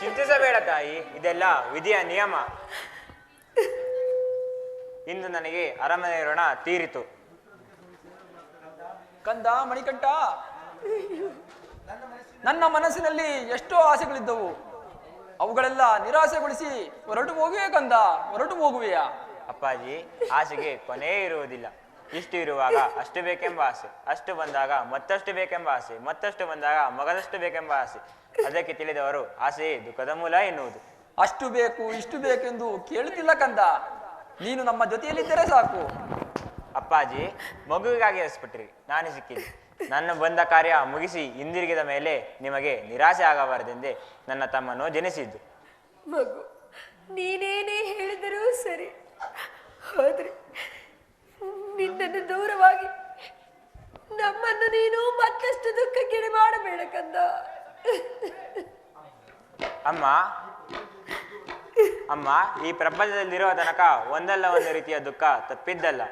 ಚಿಂತಿಸಬೇಡ ತಾಯಿ, ಇದೆಲ್ಲ ವಿಧಿಯ ನಿಯಮ. ಇಂದು ನನಗೆ ಅರಮನೆ ಋಣ ತೀರಿತು. ಕಂದ ಮಣಿಕಂಠ, ನನ್ನ ಮನಸ್ಸಿನಲ್ಲಿ ಎಷ್ಟೋ ಆಸೆಗಳಿದ್ದವು, ಅವುಗಳೆಲ್ಲ ನಿರಾಸೆಗೊಳಿಸಿ ಹೊರಟು ಹೋಗುವೆ ಕಂದ, ಹೊರಟು ಹೋಗುವೆಯಾ? ಅಪ್ಪಾಜಿ, ಆಸೆಗೆ ಕೊನೆ ಇರುವುದಿಲ್ಲ. ಇಷ್ಟು ಇರುವಾಗ ಅಷ್ಟು ಬೇಕೆಂಬ ಆಸೆ, ಅಷ್ಟು ಬಂದಾಗ ಮತ್ತಷ್ಟು ಬೇಕೆಂಬ ಆಸೆ, ಮತ್ತಷ್ಟು ಬಂದಾಗ ಮಗದಷ್ಟು ಬೇಕೆಂಬ ಆಸೆ. ಅದಕ್ಕೆ ತಿಳಿದವರು ಆಸೆಯೇ ದುಃಖದ ಮೂಲ ಎನ್ನುವುದು. ಅಷ್ಟು ಬೇಕು ಇಷ್ಟು ಬೇಕೆಂದು ಕೇಳುತ್ತಿಲ್ಲ ಕಂದ, ನೀನು ನಮ್ಮ ಜೊತೆಯಲ್ಲಿದ್ದರೆ ಸಾಕು. ಅಪ್ಪಾಜಿ, ಮಗುವಿಗಾಗಿ ಹಸ್ಬಿಟ್ರಿ, ನಾನು ಸಿಕ್ಕಿದ್ದೆ. ನನ್ನ ಬಂದ ಕಾರ್ಯ ಮುಗಿಸಿ ಹಿಂದಿರುಗಿದ ಮೇಲೆ ನಿಮಗೆ ನಿರಾಸೆ ಆಗಬಾರದೆಂದೇ ನನ್ನ ತಮ್ಮನು ಜನಿಸಿದ್ದು. ಮಗು, ನೀನೇನೇ ಹೇಳಿದರೂ ಸರಿ, ಆದ್ರೆ ನಿನ್ನನ್ನು ದೂರವಾಗಿ ನಮ್ಮನ್ನು ನೀನು ಮತ್ತಷ್ಟು ದುಃಖಕ್ಕಿಡೆ ಮಾಡಬೇಡ ಕಂದ. ಅಮ್ಮ ಅಮ್ಮ, ಈ ಪ್ರಪಂಚದಲ್ಲಿರುವ ತನಕ ಒಂದಲ್ಲ ಒಂದು ರೀತಿಯ ದುಃಖ ತಪ್ಪಿದ್ದಲ್ಲ.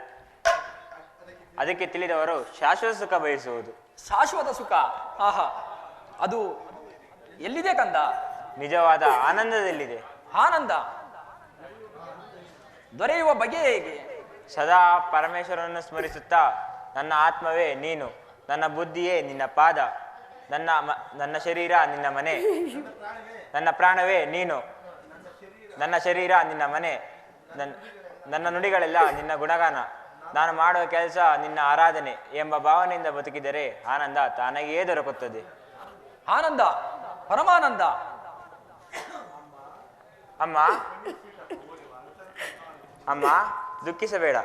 ಅದಕ್ಕೆ ತಿಳಿದವರು ಶಾಶ್ವತ ಸುಖ ಬಯಸುವುದು. ಶಾಶ್ವತ ಸುಖ? ಆಹಾ, ಅದು ಎಲ್ಲಿದೆ ಕಂದ? ನಿಜವಾದ ಆನಂದದಲ್ಲಿದೆ. ಆನಂದ ದೊರೆಯುವ ಬಗೆ ಹೇಗೆ? ಸದಾ ಪರಮೇಶ್ವರನನ್ನು ಸ್ಮರಿಸುತ್ತಾ ನನ್ನ ಆತ್ಮವೇ ನೀನು, ನನ್ನ ಬುದ್ಧಿಯೇ ನಿನ್ನ ಪಾದ, ನನ್ನ ಶರೀರ ನಿನ್ನ ಮನೆ, ನನ್ನ ಪ್ರಾಣವೇ ನೀನು, ನನ್ನ ಶರೀರ ನಿನ್ನ ಮನೆ, ನನ್ನ ನುಡಿಗಳೆಲ್ಲ ನಿನ್ನ ಗುಣಗಾನ, ನಾನು ಮಾಡುವ ಕೆಲಸ ನಿನ್ನ ಆರಾಧನೆ ಎಂಬ ಭಾವನೆಯಿಂದ ಬದುಕಿದರೆ ಆನಂದ ತಾನಾಗಿಯೇ ದೊರಕುತ್ತದೆ. ಆನಂದ, ಪರಮಾನಂದ. ಅಮ್ಮ ಅಮ್ಮ, ದುಃಖಿಸಬೇಡ,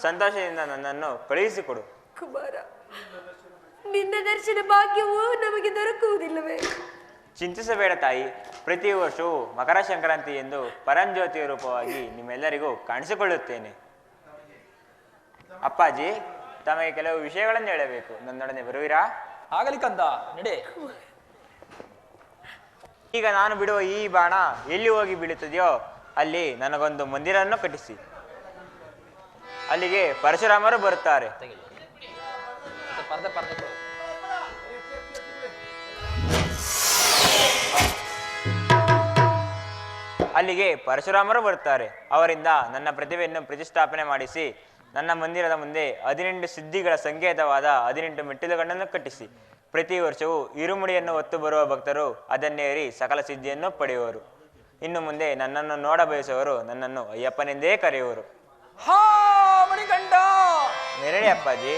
ಸಂತೋಷದಿಂದ ನನ್ನನ್ನು ಕಳುಹಿಸಿಕೊಡು. ಕುಮಾರ, ನಿನ್ನ ದರ್ಶನ ಭಾಗ್ಯವು ನಮಗೆ ದೊರಕುವುದಿಲ್ಲವೇ? ಚಿಂತಿಸಬೇಡ ತಾಯಿ, ಪ್ರತಿ ವರ್ಷವೂ ಮಕರ ಸಂಕ್ರಾಂತಿ ಎಂದು ಪರಂಜ್ಯೋತಿಯ ರೂಪವಾಗಿ ನಿಮ್ಮೆಲ್ಲರಿಗೂ ಕಾಣಿಸಿಕೊಳ್ಳುತ್ತೇನೆ. ಅಪ್ಪಾಜಿ, ತಮಗೆ ಕೆಲವು ವಿಷಯಗಳನ್ನು ಹೇಳಬೇಕು, ನನ್ನೊಡನೆ ಬರುವಿರಾ? ಆಗಲಿ ಕಂದ, ನಡೆ. ಈಗ ನಾನು ಬಿಡುವ ಈ ಬಾಣ ಎಲ್ಲಿ ಹೋಗಿ ಬೀಳುತ್ತದೆಯೋ ಅಲ್ಲಿ ನನಗೊಂದು ಮಂದಿರವನ್ನು ಕಟ್ಟಿಸಿ. ಅಲ್ಲಿಗೆ ಪರಶುರಾಮರು ಬರುತ್ತಾರೆ. ಅಲ್ಲಿಗೆ ಪರಶುರಾಮರು ಬರುತ್ತಾರೆ. ಅವರಿಂದ ನನ್ನ ಪ್ರತಿಭೆಯನ್ನು ಪ್ರತಿಷ್ಠಾಪನೆ ಮಾಡಿಸಿ ನನ್ನ ಮಂದಿರದ ಮುಂದೆ 18 ಸಿದ್ಧಿಗಳ ಸಂಕೇತವಾದ 18 ಮೆಟ್ಟಿಲುಗಳನ್ನು ಕಟ್ಟಿಸಿ ಪ್ರತಿ ವರ್ಷವೂ ಇರುಮುಡಿಯನ್ನು ಹೊತ್ತು ಬರುವ ಭಕ್ತರು ಅದನ್ನೇರಿ ಸಕಲ ಸಿದ್ಧಿಯನ್ನು ಪಡೆಯುವರು. ಇನ್ನು ಮುಂದೆ ನನ್ನನ್ನು ನೋಡ ಬಯಸುವವರು ನನ್ನನ್ನು ಅಯ್ಯಪ್ಪನೆಂದೇ ಕರೆಯುವರು. ಹಾ ಮಣಿಕಂಠ, ಮೆರಳಿ ಅಪ್ಪಾಜಿ.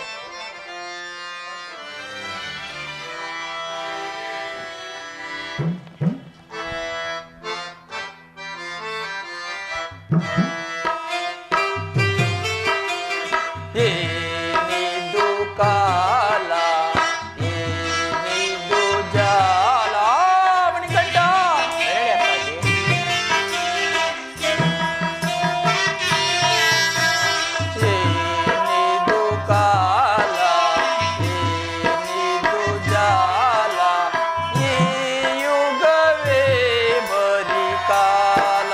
ಏನಿದು ಕಾಲ, ಏನಿದು ಜಾಲ, ಮಣಿಕಂಠ. ಮೆರಳಿ ಅಪ್ಪಾಜಿ. ಏನಿದು ಕಾಲ, ಏನಿದು ಜಾಲ, ಈ ಯುಗವೇ ಬರಿ ಕಾಲ.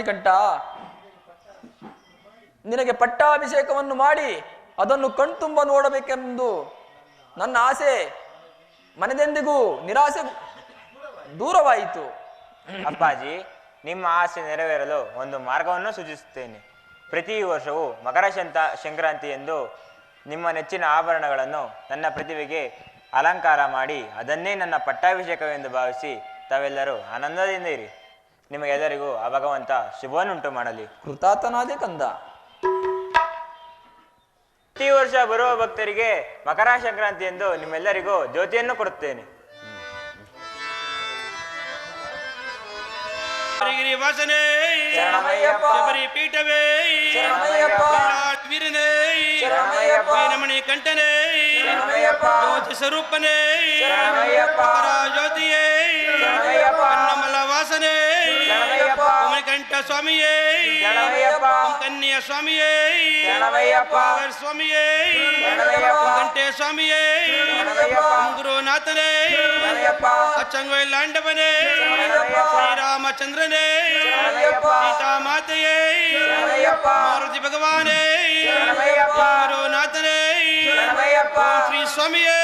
ಮಣಿಕಂಠ, ನಿನಗೆ ಪಟ್ಟಾಭಿಷೇಕವನ್ನು ಮಾಡಿ ಅದನ್ನು ಕಣ್ತುಂಬ ನೋಡಬೇಕೆಂದು ನನ್ನ ಆಸೆ ಮನದೆಂದಿಗೂ ನಿರಾಸೆ ದೂರವಾಯಿತು. ಅಪ್ಪಾಜಿ, ನಿಮ್ಮ ಆಸೆ ನೆರವೇರಲು ಒಂದು ಮಾರ್ಗವನ್ನು ಸೂಚಿಸುತ್ತೇನೆ. ಪ್ರತಿ ವರ್ಷವೂ ಮಕರ ಸಂಕ್ರಾಂತಿ ಎಂದು ನಿಮ್ಮ ನೆಚ್ಚಿನ ಆಭರಣಗಳನ್ನು ನನ್ನ ಪ್ರತಿಭೆಗೆ ಅಲಂಕಾರ ಮಾಡಿ ಅದನ್ನೇ ನನ್ನ ಪಟ್ಟಾಭಿಷೇಕವೆಂದು ಭಾವಿಸಿ ತಾವೆಲ್ಲರೂ ಆನಂದದಿಂದ ಇರಿ. ನಿಮಗೆಲ್ಲರಿಗೂ ಆ ಭಗವಂತ ಶುಭವನ್ನುಂಟು ಮಾಡಲಿ. ಕೃತಾರ್ಥನಾದೆ ಕಂದ. ಪ್ರತಿ ವರ್ಷ ಬರುವ ಭಕ್ತರಿಗೆ ಮಕರ ಸಂಕ್ರಾಂತಿ ಎಂದು ನಿಮ್ಮೆಲ್ಲರಿಗೂ ಜ್ಯೋತಿಯನ್ನು ಕೊಡುತ್ತೇನೆ. ವಾಸನೆ ಶರಣಮಯ್ಯಪ್ಪ. ಶಬರಿ ಪೀಠವೇ ಶರಣಮಯ್ಯಪ್ಪ. ವೀರನೇ ಶರಣಮಯ್ಯಪ್ಪ. ವೀರಮಣಿ ಕಂಠನೇ ಶರಣಮಯ್ಯಪ್ಪ. ಜ್ಯೋತಿ ಸ್ವರೂಪನೇ ಶರಣಮಯ್ಯಪ್ಪ. ಜ್ಯೋತಿಯೇ ಶರಣಮಯ್ಯಪ್ಪ. ಅನ್ನಮಲ ವಾಸನೆ ಶರಣಮಯ್ಯಪ್ಪ. ಉಮನಿಕಂಠ ಸ್ವಾಮಿಯೇ ಶರಣಮಯ್ಯಪ್ಪ. ಕನ್ಯಾ ಸ್ವಾಮಿಯೇ ಶರಣಮಯ್ಯಪ್ಪ. ಸ್ವಾಮಿಯೇ ಶರಣಮಯ್ಯಪ್ಪ. ಗಂಟೆ ಸ್ವಾಮಿಯೇ ಶರಣಮಯ್ಯಪ್ಪ. ಗುರುನಾಥನೇ ಶರಣಮಯ್ಯಪ್ಪ. ಅಚ್ಚಂಗೊಯ್ಲಾಂಡವನೇ ಶರಣಮಯ್ಯಪ್ಪ. ಶ್ರೀರಾಮಚಂದ್ರನೇ ಶರಣಮಯ್ಯಪ್ಪ. ಸೀತಾ ಮಾತೆಯೇ ಶರಣಮಯ್ಯಪ್ಪ. ಮಾರುತಿ ಭಗವಾನೇ ಶರಣಮಯ್ಯಪ್ಪ. ಗುರುನಾಥನೇ ಶರಣಮಯ್ಯಪ್ಪ. ಶ್ರೀ ಸ್ವಾಮಿಯೇ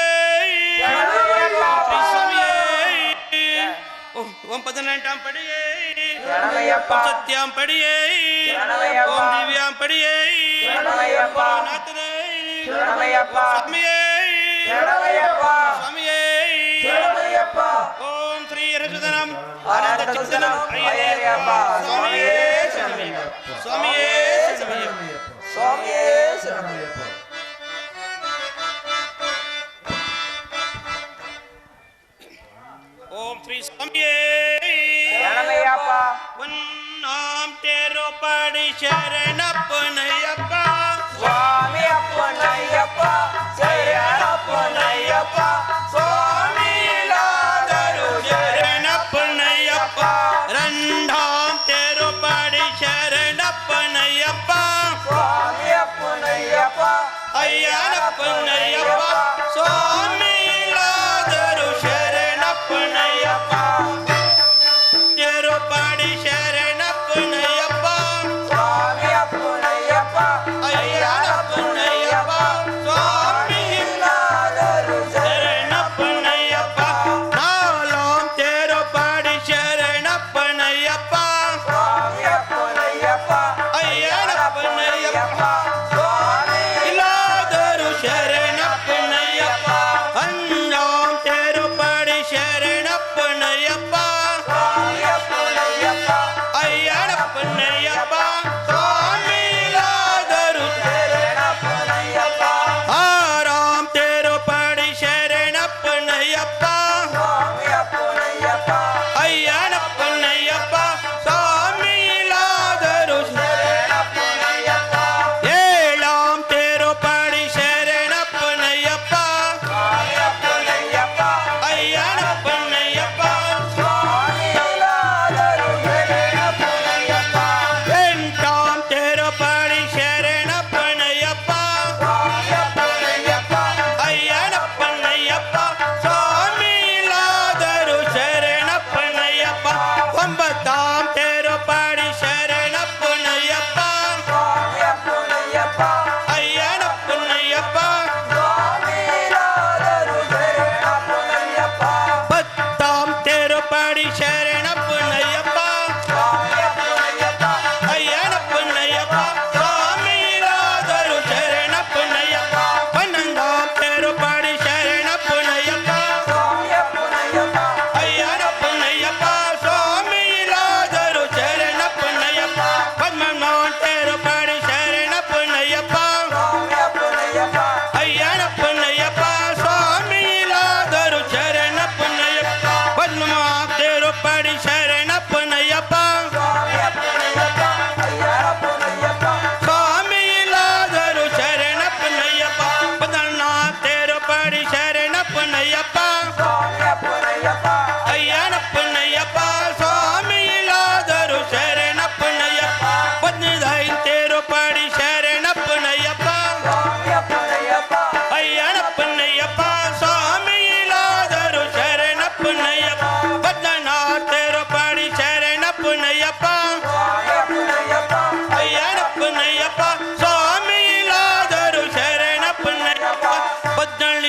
ಶರಣಮಯ್ಯಪ್ಪ. ಶ್ರೀ ಸ್ವಾಮಿಯೇ ಓಂ ಪದನೆಂಟಾಂ ಪಡಿಯೇ ಶರಣಮಯ್ಯಪ್ಪ. ಓಂ ಸತ್ಯಾಂ ಪಡಿಯೇ ಶರಣಮಯ್ಯಪ್ಪ. ಓಂ ದಿವ್ಯಾಂ ಪಡಿಯೇ ಶರಣಮಯ್ಯಪ್ಪ. ಗುರುನಾಥನೇ ಶರಣಮಯ್ಯಪ್ಪ. ಸ್ವಾಮಿಯೇ ಶರಣಮಯ್ಯಪ್ಪ. ಸ್ವಾಮಿಯೇ ಶರಣಮಯ್ಯಪ್ಪ. ಓಂ ಶ್ರೀ ರಸುಧನಂ ಆನಂದ ಚಿಂತನಂ ಅಯ್ಯಯ್ಯಪ್ಪ. ಸ್ವಾಮಿಯೇ ಶರಣಮಯ್ಯಪ್ಪ. ಸ್ವಾಮಿಯೇ ಶರಣಮಯ್ಯಪ್ಪ. ಸ್ವಾಮಿಯೇ ಶರಣಮಯ್ಯಪ್ಪ. ಓಂ ಶ್ರೀ ಸ್ವಾಮಿಯೇ ಶರಣಮಯ್ಯಪ್ಪ. ಒನ್ನಾಂ ತೇರೋ ಪಾಡಿ ಶರಣಪ್ಪನಯ್ಯಪ್ಪ. ಸ್ವಾಮಿ ಅಪ್ಪನಯ್ಯಪ್ಪ. ಶರಣಪ್ಪನಯ್ಯಪ್ಪ. ಸ್ವಾಮಿಲಾದರು ಶರಣಪ್ಪನಯ್ಯಪ್ಪ. ರಂಡಾಂ ತೇರೋ ಪಾಡಿ ಶರಣಪ್ಪನಯ್ಯಪ್ಪ. ಸ್ವಾಮಿ ಅಪ್ಪನಯ್ಯಪ್ಪ. ಅಯ್ಯನಪ್ಪನಯ್ಯಪ್ಪ. ಸ್ವಾಮಿಲಾದರು ಶರಣಪ್ಪನಯ್ಯಪ್ಪ. ತೇರೋ ಪಾಡಿ ಶರಣಪ್ಪನಯ್ಯಪ್ಪ. ಸ್ವಾಮಿ ಅಪ್ಪನಯ್ಯಪ್ಪ.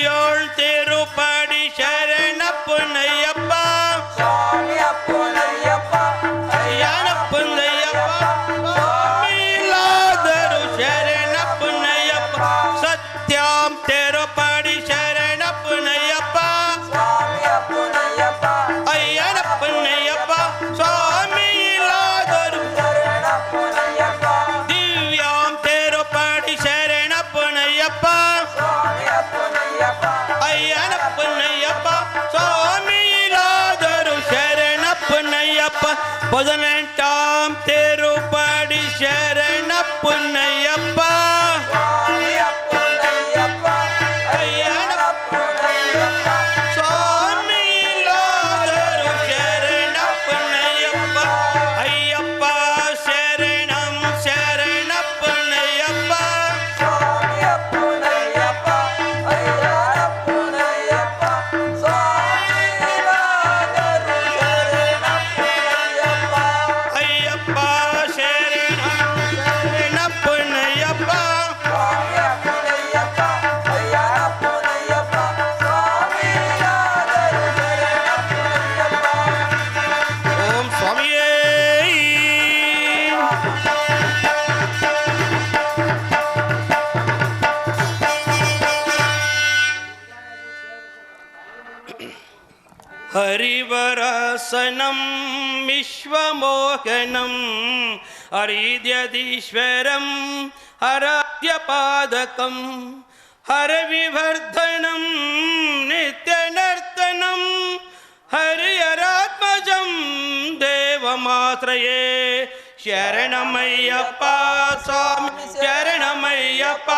ಏಳು ತಿರುಪಡಿ ಶರಣಪ್ಪನಯ್ಯಪ್ಪ ಸ್ವಾಮಿ ಅಪ್ಪನಯ್ಯಪ್ಪ ಅಯ್ಯನಪ್ಪನಯ್ಯಪ್ಪ ಸ್ವಾಮಿಲಾದರು ಶರಣಪ್ಪನಯ್ಯಪ್ಪ ಸತ್ಯಂ ತಿರುಪಡಿ ಶರಣಪ್ಪನಯ್ಯಪ್ಪ ಸ್ವಾಮಿ ಅಪ್ಪನಯ್ಯಪ್ಪ ಅಯ್ಯನಪ್ಪನಯ್ಯಪ್ಪ ಸ್ವಾಮಿಲಾದರು ಶರಣಪ್ಪನಯ್ಯಪ್ಪ ದಿವ್ಯಾಂ ತಿರುಪಡಿ ಶರಣಪ್ಪನಯ್ಯಪ್ಪ ಸ್ವಾಮಿ ಅಪ್ಪನಯ್ಯಪ್ಪ ಅಯ್ಯನಪ್ಪನಯ್ಯಪ್ಪ ಸ್ವಾಮಿಲಾದರು ಶರಣಪ್ಪನಯ್ಯಪ್ಪ 18ಾಂ ತಿರುಪಡಿ ಶರಣಪ್ಪನಯ್ಯಪ್ಪ ಸ್ವಾಮಿ ಅಪ್ಪನಯ್ಯಪ್ಪ ಅಯ್ಯನಪ್ಪನಯ್ಯಪ್ಪ ಸ್ವಾಮಿಲಾದರು ಶರಣಪ್ಪನಯ್ಯಪ್ಪ ಅಯ್ಯಪ್ಪ ಶರಣಂ ಶರಣಪ್ಪನಯ್ಯಪ್ಪ ಸ್ವಾಮಿ ಅಪ್ಪನಯ್ಯಪ್ಪ ಅಯ್ಯನಪ್ಪನಯ್ಯಪ್ಪ ಸ್ವಾಮಿಲಾದರು ಶರಣಪ್ಪನಯ್ಯಪ್ಪ ಅಯ್ಯಪ್ಪ ಶರಣಂ ಶರಣಪ್ಪನಯ್ಯಪ್ಪ ಸ್ವಾಮಿ ಅಪ್ಪನಯ್ಯಪ್ಪ ಅಯ್ಯನಪ್ಪನಯ್ಯಪ್ಪ ಸ್ವಾಮಿಲಾದರು ಶರಣಪ್ಪನಯ್ಯಪ್ಪ ಓಂ ಸ್ವಾಮಿಯೇ ಹರಿವರಸನಂ ವಿಶ್ವಮೋಹನಂ ಹರಿದ್ಯದೀಶ್ವರಂ ಹರಾದ್ಯಪಾದಕಂ ಹರವಿವರ್ಧನಂ ನಿತ್ಯನರ್ತನಂ ಹರಿಹರಾತ್ಮಜಂ ದೇವಮಾತ್ರಯೇ ಶರಣಮಯ್ಯಪ್ಪ ಸ್ವಾಮಿ ಶರಣಮಯ್ಯಪ್ಪ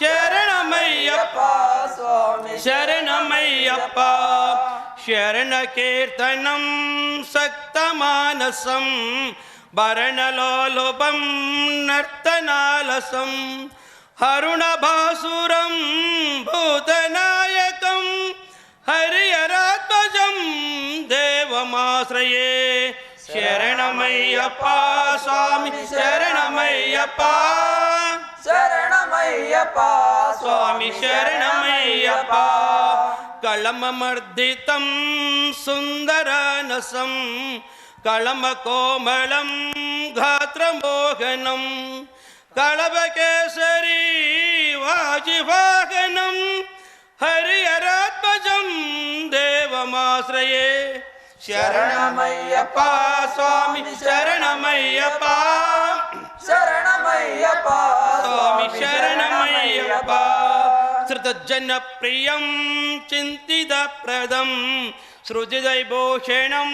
ಶರಣಮಯ್ಯಪ್ಪ ಸ್ವಾಮಿ ಶರಣಮಯ್ಯಪ್ಪ ಶರಣಕೀರ್ತನಂ ಸಕ್ತಮಾನಸಂ ಭರಣಲೋಲುಪಂ ನರ್ತನಾಲಸಂ ಹರುಣಭಾಸುರಂ ಭೂತನಾಯಕಂ ಹರಿಹರಾತ್ಮಜಂ ದೇವಮಾಶ್ರಯೇ ಶರಣಮಯ್ಯಪ್ಪ ಸ್ವಾಮಿ ಶರಣಮಯ್ಯಪ್ಪ ಶರಣಮಯ್ಯಪ್ಪ ಸ್ವಾಮಿ ಶರಣಮಯ್ಯಪ್ಪ ಕಳಮಮರ್ದಿತಂ ಸುಂದರನಸಂ ಕಳಮಕೋಮಳಂ ಗಾತ್ರಮೋಹನಂ ಕಳವಕೇಸರಿ ವಾಜಿವಾಹನಂ ಹರಿಹರಾತ್ಮಜಂ ದೇವಮಾಶ್ರಯೇ ಶರಣಮಯ್ಯಪ್ಪ ಸ್ವಾಮಿ ಶರಣಮಯ್ಯಪ್ಪ ಶರಣಮಯ್ಯಪ್ಪ ಸ್ವಾಮಿ ಶರಣಮಯ್ಯಪ್ಪ ಶ್ರುತಜನಪ್ರಿಯಂ ಚಿಂತಿತಪ್ರದಂ ಸೃಜಿದೈಭೂಷಣಂ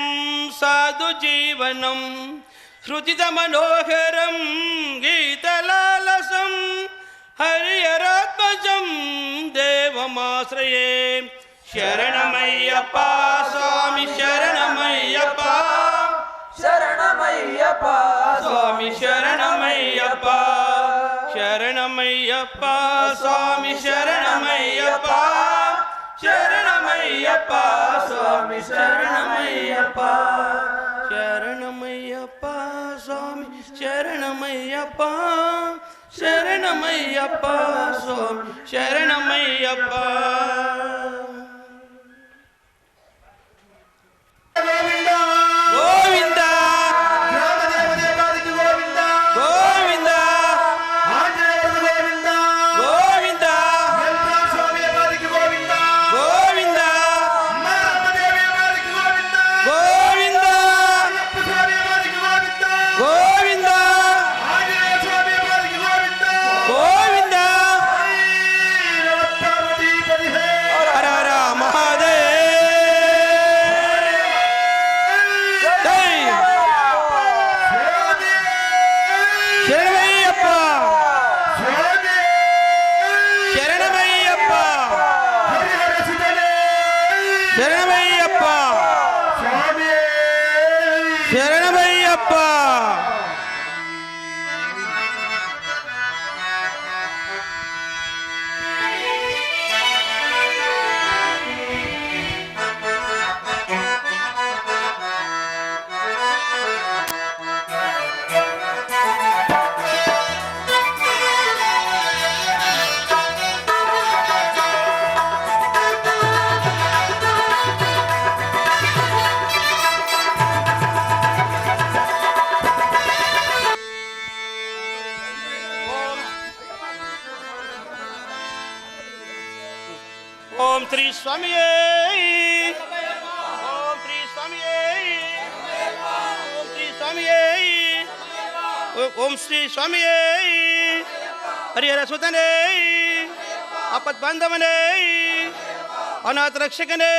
ಸಾಧು ಜೀವನಂ ಶ್ರುತಿತಮನೋಹರಂ ಗೀತಲಾಲಸಂ ಹರಿಹರಾತ್ಮಜಂ ದೇವಮಾಶ್ರಯೇ ಶರಣಮಯ್ಯಪ್ಪ ಸ್ವಾಮಿ ಶರಣಮಯ್ಯಪ್ಪ ಶರಣಮಯ್ಯಪ್ಪ ಸ್ವಾಮಿ ಶರಣಮಯ್ಯಪ್ಪ ಶರಣಮಯ್ಯಪ್ಪ ಸ್ವಾಮಿ ಶರಣಮಯ್ಯಪ್ಪ ಶರಣಮಯ್ಯಪ್ಪ ಸ್ವಾಮಿ ಶರಣಮಯ್ಯಪ್ಪ ಶರಣಮಯ್ಯಪ್ಪ ಸ್ವಾಮಿ ಶರಣಮಯ್ಯಪ್ಪ ಶರಣಮಯ್ಯಪ್ಪ ಸ್ವಾಮಿ ಶರಣಮಯ್ಯಪ್ಪ ಗೋವಿಂದ ಗ್ರಾಮದೇವತೆಗಾದಿಗೆ ಗೋವಿಂದ ಗೋವಿಂದ ಆಂಜನೇಯನಿಗೆ ಗೋವಿಂದ ಗೋವಿಂದ ವೆಂಕಟೇಶ್ವರ ಸ್ವಾಮಿಯ ಪಾದಕ್ಕೆ ಗೋವಿಂದ ಗೋವಿಂದ ಮಾರಮ್ಮ ದೇವಿಯ ಪಾದಕ್ಕೆ ಗೋವಿಂದ ಗೋವಿಂದ ಅಯ್ಯಪ್ಪ ಸ್ವಾಮಿಯ ಪಾದಕ್ಕೆ ಗೋವಿಂದ ಗೋವಿಂದ ಆಂಜನೇಯ ಸ್ವಾಮಿಯ ಪಾದಕ್ಕೆ ಗೋವಿಂದ ಗೋವಿಂದ ನಮಃ ಪಾರ್ವತಿ ಪತಿಹೇ ಓಂ ಶ್ರೀ ಸ್ವಾಮಿಯೇ ಓಂ ಶ್ರೀ ಸ್ವಾಮಿಯೇ ಓಂ ಶ್ರೀ ಸ್ವಾಮಿಯೇ ಓಂ ಶ್ರೀ ಸ್ವಾಮಿಯೇ ಹರಿಹರ ಸುತನೇ ಆಪತ್ ಬಾಂಧವನೇ ಅನಾಥ ರಕ್ಷಕನೇ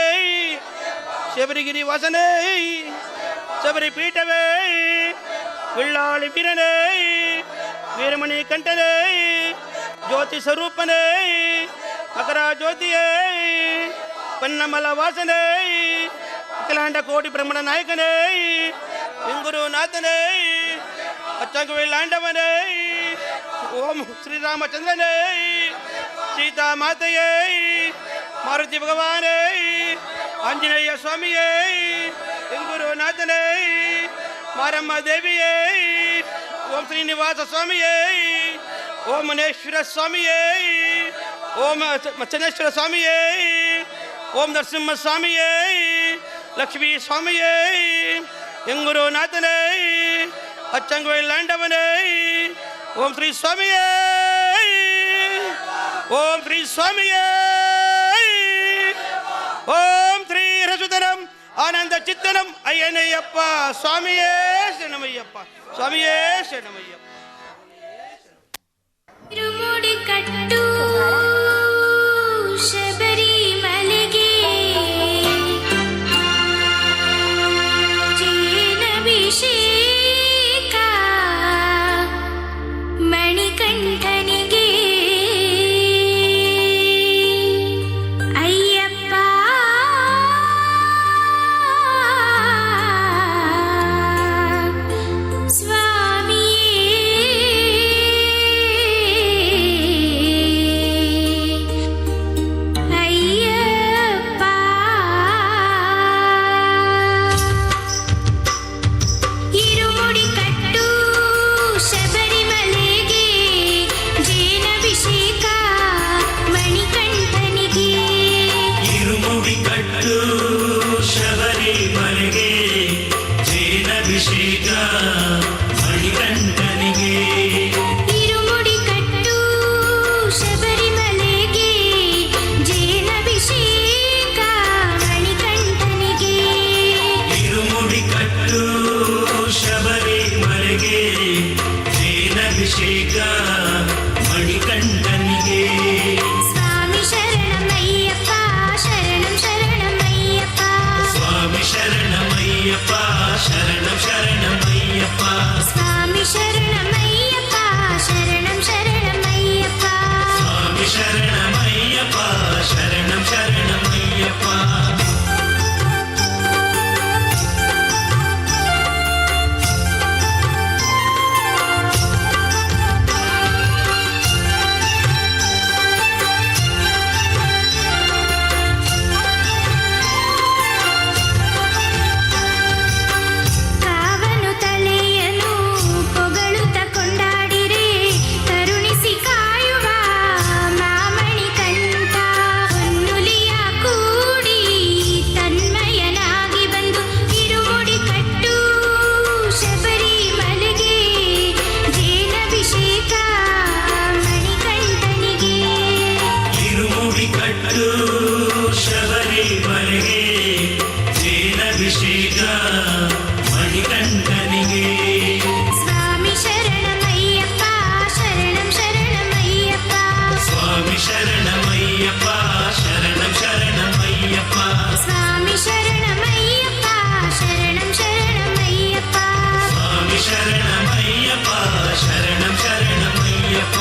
ಶಬರಿಗಿರಿ ವಾಸನೇ ಶಬರಿ ಪೀಠವೇ ವಿಳ್ಳಾಳಿ ವೀರನೇ ವೀರಮಣಿ ಕಂಠನೇ ಜ್ಯೋತಿ ಸ್ವರೂಪನೇ ಮಕರ ಜ್ಯೋತಿಯೇ ಪನ್ನಮಲ ವಾಸನೇ ಅಖಿಲಾಂಡ ಕೋಟಿ ಬ್ರಹ್ಮಣ ನಾಯಕನೇ ಇಂಗುರುನಾಥನೇ ಅಚ್ಚಂಗವಿಲ್ಲಾಂಡವನೇ ಓಂ ಶ್ರೀರಾಮಚಂದ್ರನೇ ಸೀತಾ ಮಾತೆಯೇ ಮಾರುತಿ ಭಗವಾನೇ ಆಂಜನೇಯ ಸ್ವಾಮಿಯೇ ಇಂಗುರುನಾಥನೇ ಮಾರಮ್ಮ ದೇವಿಯೇ ಓಂ ಶ್ರೀನಿವಾಸ ಸ್ವಾಮಿಯೇ ಓಂ ಮನೇಶ್ವರ ಸ್ವಾಮಿಯೇ ಓಂ ಮಚ್ಚನೇಶ್ವರ ಸ್ವಾಮಿಯೇ ಓಂ ನರಸಿಂಹ ಸ್ವಾಮಿಯೇ ಲಕ್ಷ್ಮೀ ಸ್ವಾಮಿಯೇ ಎಂಗುರುನಾಥನೇ ಅಚ್ಚಂಗವಿಲ್ಲಾಂಡವನೇ ಓಂ ಶ್ರೀ ಸ್ವಾಮಿಯೇ ಓಂ ಶ್ರೀ ಸ್ವಾಮಿಯೇ ಓಂ ಶ್ರೀ ರಸುಧರಂ ಆನಂದ ಚಿತ್ತನಂ ಅಯ್ಯನಯ್ಯಪ್ಪ ಸ್ವಾಮಿಯೇ ಶರಣಮಯ್ಯಪ್ಪ ಸ್ವಾಮಿಯೇ ಶರಣಮಯ್ಯಪ್ಪ ತಿರುಮುಡಿ ಕಟ್ಟು ಶಬರಿಮಲೆಗೆ ಜೇನಭಿಷೇಕ ಮಣಿಕಂಠನಿಗೆ ಅಯ್ಯಪ್ಪ ಇರುಮುಡಿ ಕಟ್ಟು ಶಬರಿಮಲೆಗೆ ಜೇನಭಿಷೇಕ ಮಣಿಕಂಠನಿಗೆ ಇರುಮುಡಿ ಕಟ್ಟು ಶಬರಿಮಲೆಗೆ ಜೇನಭಿಷೇಕ ಮಣಿಕಂಠನಿಗೆ ಇರುಮುಡಿ ಕಟ್ಟು ಶಬರಿಮಲೆಗೆ ಜೇನಭಿಷೇಕ ಮಣಿಕಂಠನಿಗೆ ಇರುಮುಡಿ ಕಟ್ಟು ಶಬರಿಮಲೆಗೆ ಜೇನಭಿಷೇಕ ಮಣಿಕಂಠನಿಗೆ ಸ್ವಾಮಿ ಶರಣಮಯ್ಯಪ್ಪ ಶರಣಂ ಶರಣಮಯ್ಯಪ್ಪ ಸ್ವಾಮಿ ಶರಣಮಯ್ಯಪ್ಪ ಶರಣಂ ಶರಣಮಯ್ಯಪ್ಪ ಸ್ವಾಮಿ ಶರಣಮಯ್ಯಪ್ಪ ಶರಣಂ ಶರಣಮಯ್ಯಪ್ಪ ಸ್ವಾಮಿ ಶರಣಮಯ್ಯಪ್ಪ ಶರಣಂ ಶರಣಮಯ್ಯಪ್ಪ ಕಾವನು ತಲೆಯನು ಪೊಗಳುತ್ತ ಕೊಂಡಾಡಿರೆ ಕರುಣಿಸಿ ಕಾಯುವ ಮಾಮಣಿ ಕಂಠ ಹೊನ್ನುಲಿಯ ಕೂಡಿ ತನ್ಮಯನಾಗಿ ಬಂದು ಇರುಮುಡಿ ಕಟ್ಟು ಶಬರಿಮಲೆಗೆ ಜೇನಭಿಷೇಕ ಮಣಿಕಂಠನಿಗೆ ಇರುಮುಡಿ ಕಟ್ಟು ಶಬರಿಮಲೆಗೆ ಜೇನಭಿಷೇಕ ಮಣಿಕಂಠನಿಗೆ ಸ್ವಾಮಿ ಶರಣಮಯ್ಯಪ್ಪ ಶರಣಂ ಶರಣಮಯ್ಯಪ್ಪ ಸ್ವಾಮಿ ಶರಣಮಯ್ಯಪ್ಪ ಶರಣಂ ಶರಣಮಯ್ಯಪ್ಪ ಸ್ವಾಮಿ ಶರಣಮಯ್ಯಪ್ಪ ಶರಣಂ ಶರಣಮಯ್ಯಪ್ಪ ಸ್ವಾಮಿ ಶರಣಮಯ್ಯಪ್ಪ ಶರಣಂ ಶರಣಮಯ್ಯಪ್ಪ